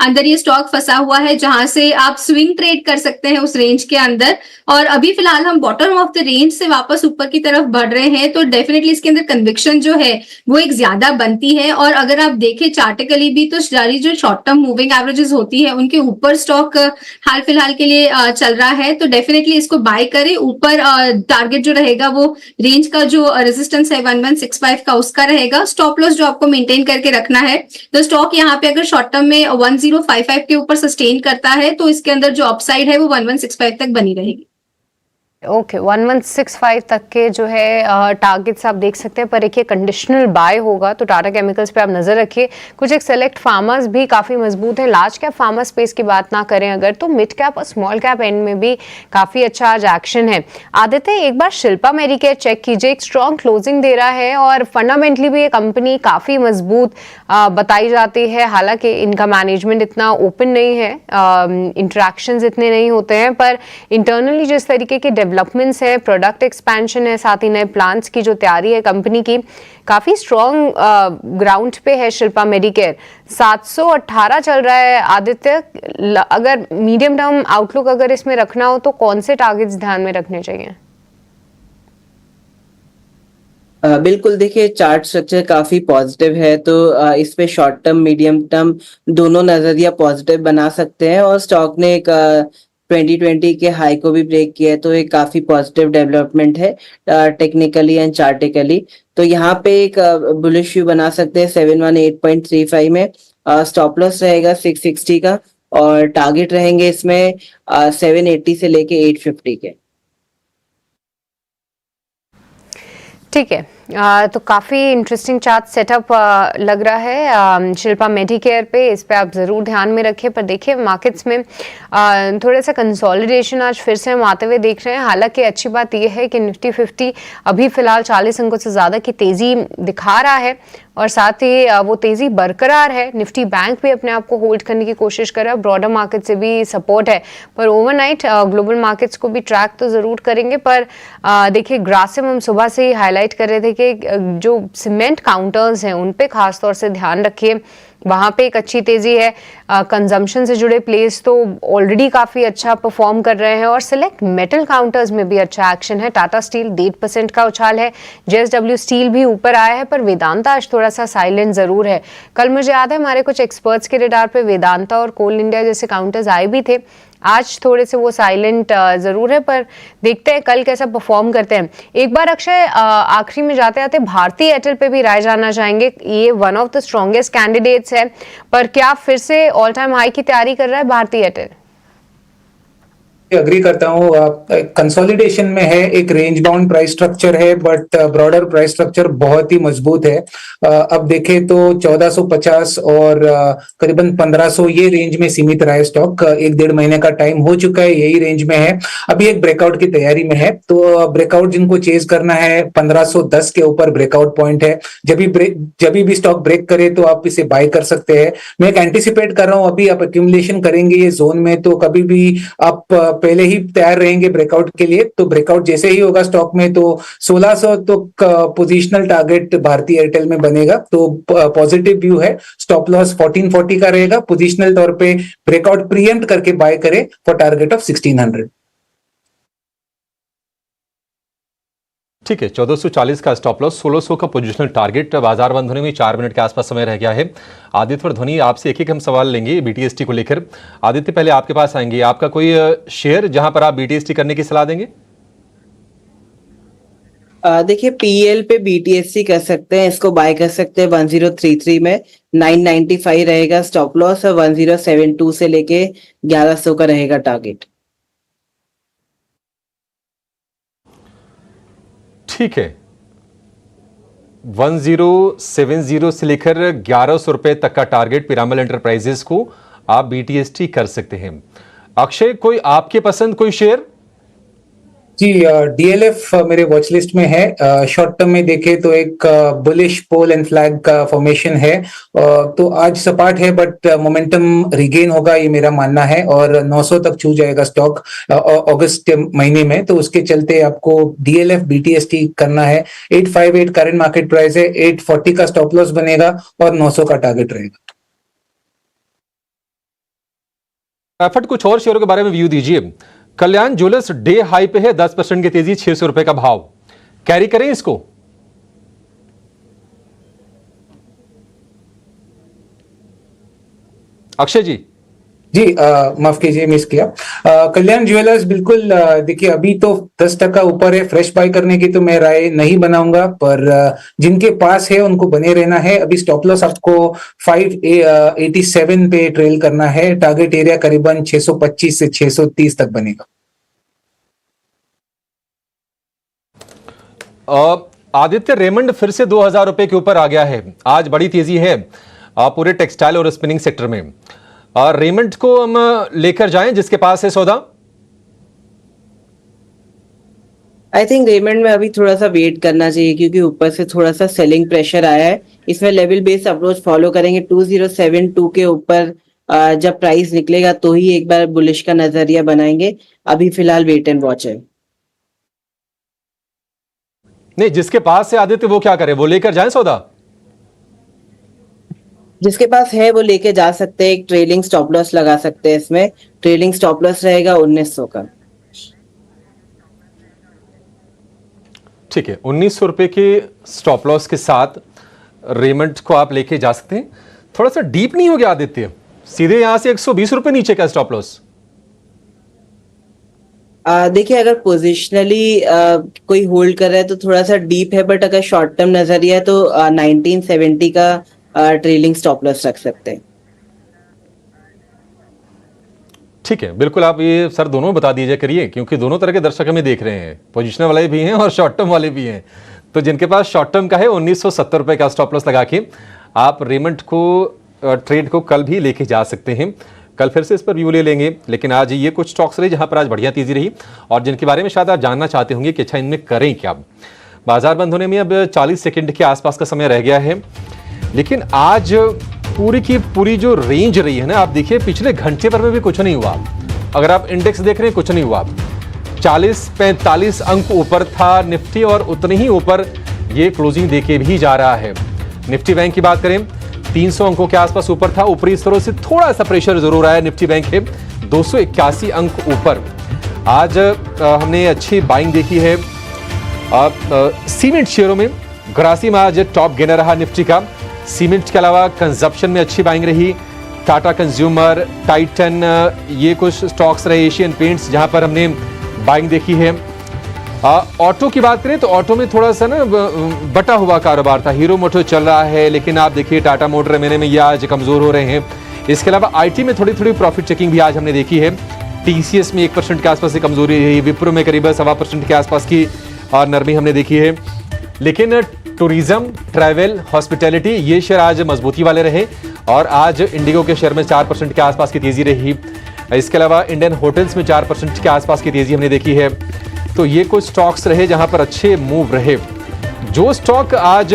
अंदर ये स्टॉक फंसा हुआ है जहां से आप स्विंग ट्रेड कर सकते हैं उस रेंज के अंदर। और अभी फिलहाल हम बॉटम ऑफ द रेंज से वापस ऊपर की तरफ बढ़ रहे हैं, तो डेफिनेटली इसके अंदर कन्विक्शन जो है वो एक ज्यादा बनती है। और अगर आप देखें चार्टिकली भी, तो सारी जो शॉर्ट टर्म मूविंग एवरेजेस होती है उनके ऊपर स्टॉक हाल फिलहाल के लिए चल रहा है। तो डेफिनेटली इसको बाय करें। ऊपर टारगेट जो रहेगा वो रेंज का जो रेजिस्टेंस है 1165 का, उसका रहेगा। स्टॉप लॉस जो आपको मेंटेन करके रखना है, तो स्टॉक यहाँ पे अगर शॉर्ट टर्म में 1055 के ऊपर सस्टेन करता है, तो इसके अंदर जो अपसाइड है वो 1165 तक बनी रहेगी। ओके 1165 तक के जो है टारगेट्स आप देख सकते हैं, पर एक कंडीशनल बाय होगा तो टाटा केमिकल्स पे आप नजर रखिए। कुछ एक सेलेक्ट फार्मर्स भी काफी मजबूत है। लार्ज कैप फार्मा स्पेस की बात ना करें अगर, तो मिड कैप और स्मॉल कैप एंड में भी काफी अच्छा आज एक्शन है। आदित्य, एक बार शिल्पा मेडिकेयर चेक कीजिए, एक स्ट्रॉन्ग क्लोजिंग दे रहा है और फंडामेंटली भी ये कंपनी काफी मजबूत बताई जाती है। हालांकि इनका मैनेजमेंट इतना ओपन नहीं है, इंटरेक्शंस इतने नहीं होते हैं, पर इंटरनली जिस तरीके के डेवलपमेंट्स है, प्रोडक्ट एक्सपेंशन है, साथ ही नए प्लांट्स की जो तैयारी है कंपनी की, काफी स्ट्रॉन्ग ग्राउंड पे है शिल्पा मेडिकेयर। 718 चल रहा है। आदित्य, अगर मीडियम टर्म आउटलुक अगर इसमें रखना हो तो कौन से टारगेट्स ध्यान में रखने चाहिए? बिल्कुल, देखिए चार्ट स्ट्रक्चर काफी पॉजिटिव है, तो इस पे शॉर्ट टर्म मीडियम टर्म दोनों नजरिया पॉजिटिव बना सकते हैं। और स्टॉक ने एक 2020 के हाई को भी ब्रेक किया है, तो एक काफी पॉजिटिव डेवलपमेंट है टेक्निकली एंड चार्टिकली। तो यहाँ पे एक बुलिश व्यू बना सकते हैं 718.35 में। स्टॉप लॉस रहेगा 660 का और टारगेट रहेंगे इसमें 780 से लेके 850 के। ठीक है, तो काफ़ी इंटरेस्टिंग चार्ट सेटअप लग रहा है शिल्पा मेडिकेयर पे, इस पे आप ज़रूर ध्यान में रखें। पर देखिए मार्केट्स में थोड़ा सा कंसोलिडेशन आज फिर से हम आते हुए देख रहे हैं। हालांकि अच्छी बात यह है कि निफ्टी 50 अभी फिलहाल 40 अंकों से ज़्यादा की तेज़ी दिखा रहा है और साथ ही वो तेज़ी बरकरार है। निफ्टी बैंक भी अपने आप को होल्ड करने की कोशिश कर रहा है, ब्रॉडर मार्केट से भी सपोर्ट है। पर ओवरनाइट ग्लोबल मार्केट्स को भी ट्रैक तो ज़रूर करेंगे। पर देखिए ग्रासिम हम सुबह से ही हाईलाइट कर रहे थे कि जो सीमेंट काउंटर्स हैं उन पे खास तौर से ध्यान रखिए, वहाँ पे एक अच्छी तेजी है। कंजम्पशन से जुड़े प्लेस तो ऑलरेडी काफ़ी अच्छा परफॉर्म कर रहे हैं और सिलेक्ट मेटल काउंटर्स में भी अच्छा एक्शन है। टाटा स्टील 1.5% का उछाल है, जेएसडब्ल्यू स्टील भी ऊपर आया है, पर वेदांता आज थोड़ा सा साइलेंट ज़रूर है। कल मुझे याद है हमारे कुछ एक्सपर्ट्स के रडार पे वेदांता और कोल इंडिया जैसे काउंटर्स आए भी थे, आज थोड़े से वो साइलेंट ज़रूर है। पर देखते हैं कल कैसा परफॉर्म करते हैं। एक बार अक्षय आखिरी में जाते जाते भारती एयरटेल पे भी राय जानना चाहेंगे। ये one of the strongest candidates है, पर क्या फिर से ऑल टाइम हाई की तैयारी कर रहा है भारती एयरटेल? अग्री करता हूँ, कंसोलिडेशन में है, एक रेंज बाउंड प्राइस स्ट्रक्चर है, बट ब्रॉडर प्राइस स्ट्रक्चर बहुत ही मजबूत है। अब देखें तो 1450 और करीबन 1500 ये रेंज में सीमित रहा है स्टॉक। 1-1.5 महीने का टाइम हो चुका है, यही रेंज में है, अभी एक ब्रेकआउट की तैयारी में है। तो ब्रेकआउट जिनको चेज करना है 1510 के ऊपर ब्रेकआउट पॉइंट है। जब भी स्टॉक ब्रेक करे तो आप इसे बाय कर सकते हैं। मैं एक एंटिसिपेट कर रहा हूँ, अभी आप एक्यूमुलेशन करेंगे ये जोन में तो कभी भी आप पहले ही तैयार रहेंगे ब्रेकआउट के लिए। तो ब्रेकआउट जैसे ही होगा स्टॉक में तो 1600 तो पोजीशनल टारगेट भारती एयरटेल में बनेगा। तो पॉजिटिव व्यू है। स्टॉप लॉस 1440 का रहेगा। पोजीशनल तौर पे ब्रेकआउट प्रीएम्प्ट करके बाय करें फॉर टारगेट ऑफ 1600। ठीक है, 1440 का स्टॉप लॉस, 1600 का पोजीशनल टारगेट। बाजार बंद होने में 4 मिनट के आसपास समय रह गया है। आदित्य और ध्वनि, आपसे एक हम सवाल लेंगे बीटीएसटी को लेकर। आदित्य, पहले आपके पास आएंगे, आपका कोई शेयर जहां पर आप बीटीएसटी करने की सलाह देंगे? देखिए पीएल पे बीटीएससी कर सकते हैं, इसको बाय कर सकते हैं 1033 में। 995 रहेगा स्टॉप लॉस और 1072 से लेके 1100 का रहेगा टारगेट। ठीक है, 1070 से लेकर 1100 रुपए तक का टारगेट पिरामल एंटरप्राइजेस को आप बीटीएसटी कर सकते हैं। अक्षय, कोई आपके पसंद कोई शेयर? जी, डीएलएफ मेरे वॉच लिस्ट में है। शॉर्ट टर्म में देखें तो एक बुलिश पोल एंड फ्लैग का फॉर्मेशन है। तो आज सपाट है बट मोमेंटम रिगेन होगा, ये मेरा मानना है। और 900 तक छू जाएगा स्टॉक अगस्त महीने में। तो उसके चलते आपको डीएलएफ बीटीएसटी करना है। 858 करंट मार्केट प्राइस है, 840 का स्टॉप लॉस बनेगा और 900 का टारगेट रहेगा। एफर्ट कुछ और शेयरों के बारे में व्यू दीजिए। कल्याण ज्वेलर्स डे हाई पे है, 10% की तेजी, 600 रुपए का भाव। कैरी करें इसको? अक्षय जी। जी, माफ कीजिए, मिस किया। कल्याण ज्वेलर्स बिल्कुल देखिए अभी तो 10% ऊपर है। फ्रेश बाय करने की तो मैं राय नहीं बनाऊंगा, पर जिनके पास है उनको बने रहना है। अभी स्टॉप लॉस आपको 587 पे ट्रेल करना है। टारगेट एरिया करीबन 625 से 630 तक बनेगा। आदित्य, रेमंड फिर से 2000 रुपए के ऊपर आ गया है। आज बड़ी तेजी है पूरे टेक्सटाइल और स्पिनिंग सेक्टर में। रेमंड को हम लेकर जाएं जिसके पास है सौदा? आई थिंक रेमंड में अभी थोड़ा सा वेट करना चाहिए क्योंकि ऊपर से थोड़ा सा सेलिंग प्रेशर आया है। इसमें लेवल बेस्ड अप्रोच फॉलो करेंगे। 2072 के ऊपर जब प्राइस निकलेगा तो ही एक बार बुलिश का नजरिया बनाएंगे। अभी फिलहाल वेट एंड वॉच है। नहीं, जिसके पास है आदित्य वो क्या करे, वो लेकर जाएं सौदा? जिसके पास है वो लेके जा सकते हैं। एक ट्रेलिंग स्टॉप लॉस लगा सकते हैं। इसमें ट्रेलिंग स्टॉप लॉस रहेगा 1900 का। ठीक है, 1900 रुपए के स्टॉप लॉस के साथ रेमंड को आप लेके जा सकते हैं। थोड़ा सा डीप नहीं हो गया आदित्य? सीधे यहां से 120 रुपए नीचे का स्टॉप लॉस। देखिए अगर पोजिशनली कोई होल्ड कर रहा है तो थोड़ा सा डीप है, बट अगर शॉर्ट टर्म नजरिया है तो 1970 का ट्रेलिंग स्टॉप लॉस रख सकते हैं। ठीक है, बिल्कुल। आप ये सर दोनों बता दीजिए करिए, क्योंकि दोनों तरह के दर्शक हमें देख रहे हैं। पोजिशनल वाले भी हैं और शॉर्ट टर्म वाले भी हैं। तो जिनके पास शॉर्ट टर्म का है 1970 रुपए का स्टॉप लॉस लगा के आप रेमंड को ट्रेड को कल भी लेके जा सकते हैं। कल फिर से इस पर व्यू ले लेंगे, लेकिन आज ये कुछ स्टॉक्स रहे जहां पर आज बढ़िया तेजी रही और जिनके बारे में शायद आप जानना चाहते होंगे कि अच्छा इनमें करें क्या। बाजार बंद होने में अब 40 सेकंड के आसपास का समय रह गया है, लेकिन आज पूरी की पूरी जो रेंज रही है ना, आप देखिए पिछले घंटे भर में भी कुछ नहीं हुआ। अगर आप इंडेक्स देख रहे हैं कुछ नहीं हुआ, 40-45 अंक ऊपर था निफ्टी और उतने ही ऊपर ये क्लोजिंग देके भी जा रहा है। निफ्टी बैंक की बात करें 300 अंकों के आसपास ऊपर था, ऊपरी स्तरों से थोड़ा सा प्रेशर जरूर आया। निफ्टी बैंक है 281 अंक ऊपर। आज हमने अच्छी बाइंग देखी है सीमेंट शेयरों में। ग्रासिम आज टॉप गेनर रहा निफ्टी का। सीमेंट के अलावा कंजप्शन में अच्छी बाइंग रही। टाटा कंज्यूमर, टाइटन, ये कुछ स्टॉक्स रहे। एशियन पेंट्स जहां पर हमने बाइंग देखी है। ऑटो की बात करें तो ऑटो में थोड़ा सा ना बटा हुआ कारोबार था। हीरो मोटर चल रहा है, लेकिन आप देखिए टाटा मोटर महीने में ये आज कमजोर हो रहे हैं। इसके अलावा आईटी में थोड़ी थोड़ी प्रॉफिट चेकिंग भी आज हमने देखी है। टीसीएस में 1% के आसपास की कमजोरी रही। विप्रो में करीब 1.25% के आसपास की नरमी हमने देखी है। लेकिन टूरिज्म, ट्रैवल, हॉस्पिटैलिटी ये शेयर आज मजबूती वाले रहे और आज इंडिगो के शेयर में 4% के आसपास की तेजी रही। इसके अलावा इंडियन होटल्स में 4% के आसपास की तेजी हमने देखी है। तो ये कुछ स्टॉक्स रहे जहां पर अच्छे मूव रहे। जो स्टॉक आज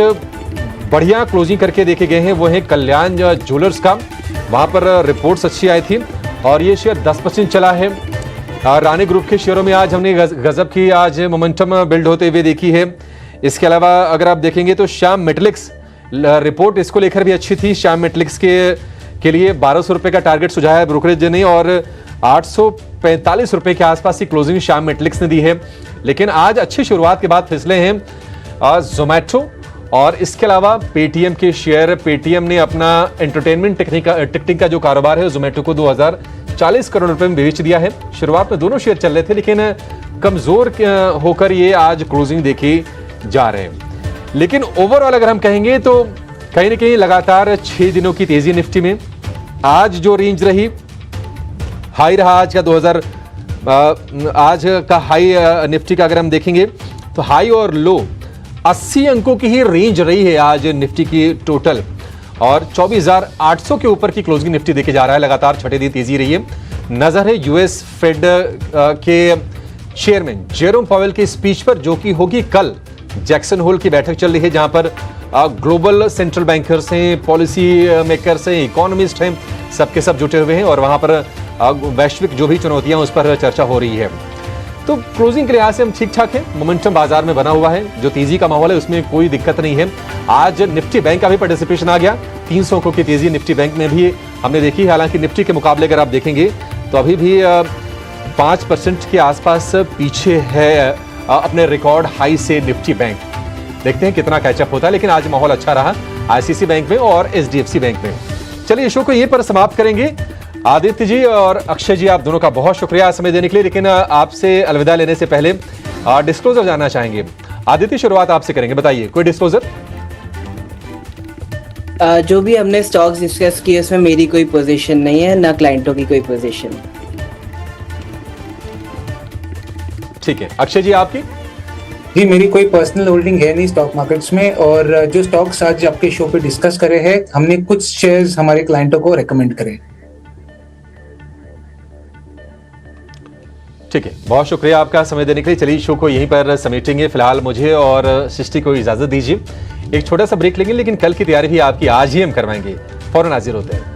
बढ़िया क्लोजिंग करके देखे गए हैं वो है कल्याण ज्वेलर्स का। वहां पर रिपोर्ट्स अच्छी आई थी और ये शेयर 10% चला है। रानी ग्रुप के शेयरों में आज हमने गजब की आज मोमेंटम बिल्ड होते हुए देखी है। इसके अलावा अगर आप देखेंगे तो श्याम मेटलिक्स रिपोर्ट इसको लेकर भी अच्छी थी। श्याम मेटलिक्स के लिए 1200 रुपए का टारगेट सुझाया है ब्रोकरेज ने और 845 रुपए के आसपास की क्लोजिंग श्याम मेटलिक्स ने दी है। लेकिन आज अच्छी शुरुआत के बाद फिसले हैं जोमैटो और इसके अलावा पेटीएम के शेयर। पेटीएम ने अपना एंटरटेनमेंट टिकटिंग का जो कारोबार है जोमैटो को 2040 करोड़ रुपए में बेच दिया है। शुरुआत में दोनों शेयर चल रहे थे, लेकिन कमजोर होकर ये आज क्लोजिंग देखे जा रहे हैं। लेकिन ओवरऑल अगर हम कहेंगे तो कहीं ना कहीं लगातार 6 दिनों की तेजी निफ्टी में। आज जो रेंज रही, हाई रहा आज का आज का हाई निफ्टी का अगर हम देखेंगे तो हाई और लो 80 अंकों की ही रेंज रही है आज निफ्टी की टोटल और 24,800 के ऊपर की क्लोजिंग निफ्टी देखे जा रहा है। लगातार छठे दिन तेजी रही है। नजर है यूएस फेड के चेयरमैन जेरोम पावेल की स्पीच पर, जो कि होगी कल। जैक्सन होल की बैठक चल रही है जहां पर ग्लोबल सेंट्रल बैंकर्स हैं, पॉलिसी मेकर्स हैं, इकोनॉमिस्ट हैं, सबके सब जुटे हुए हैं और वहां पर वैश्विक जो भी चुनौतियां उस पर चर्चा हो रही है। तो क्लोजिंग के लिहाज से हम ठीक ठाक है। मोमेंटम बाजार में बना हुआ है। जो तेजी का माहौल है उसमें कोई दिक्कत नहीं है। आज निफ्टी बैंक का भी पार्टिसिपेशन आ गया। 300 अंकों की तेजी निफ्टी बैंक में भी हमने देखी। हालांकि निफ्टी के मुकाबले अगर आप देखेंगे तो अभी भी 5% के आसपास पीछे है अपने रिकॉर्ड हाई से निफ्टी बैंक। देखते हैं कितना कैचअप होता है, लेकिन आज माहौल अच्छा रहा आईसीसी बैंक में और एचडीएफसी बैंक में। चलिए शो को यहीं पर समाप्त करेंगे। आदित्य जी और अक्षय जी, आप दोनों का बहुत शुक्रिया समय देने के लिए। लेकिन आपसे अलविदा लेने से पहले डिस्क्लोजर जानना चाहेंगे। आदित्य, शुरुआत आपसे करेंगे, बताइए कोई डिस्क्लोजर? जो भी हमने स्टॉक्स डिस्कस किए उसमें मेरी कोई पोजीशन नहीं है, ना क्लाइंटों की कोई पोजीशन। ठीक है। अक्षय जी, आपकी? जी, मेरी कोई पर्सनल होल्डिंग है नहीं स्टॉक मार्केट्स में और जो स्टॉक्स आज आपके शो पे डिस्कस करे हैं, हमने कुछ शेयर्स हमारे क्लाइंटों को रेकमेंड करे। ठीक है, बहुत शुक्रिया आपका समय देने के लिए। चलिए शो को यहीं पर समेटेंगे। फिलहाल मुझे और सृष्टि को इजाजत दीजिए। एक छोटा सा ब्रेक लेंगे, लेकिन कल की तैयारी भी आपकी आज ही हम करवाएंगे। फौरन हाजिर होते हैं।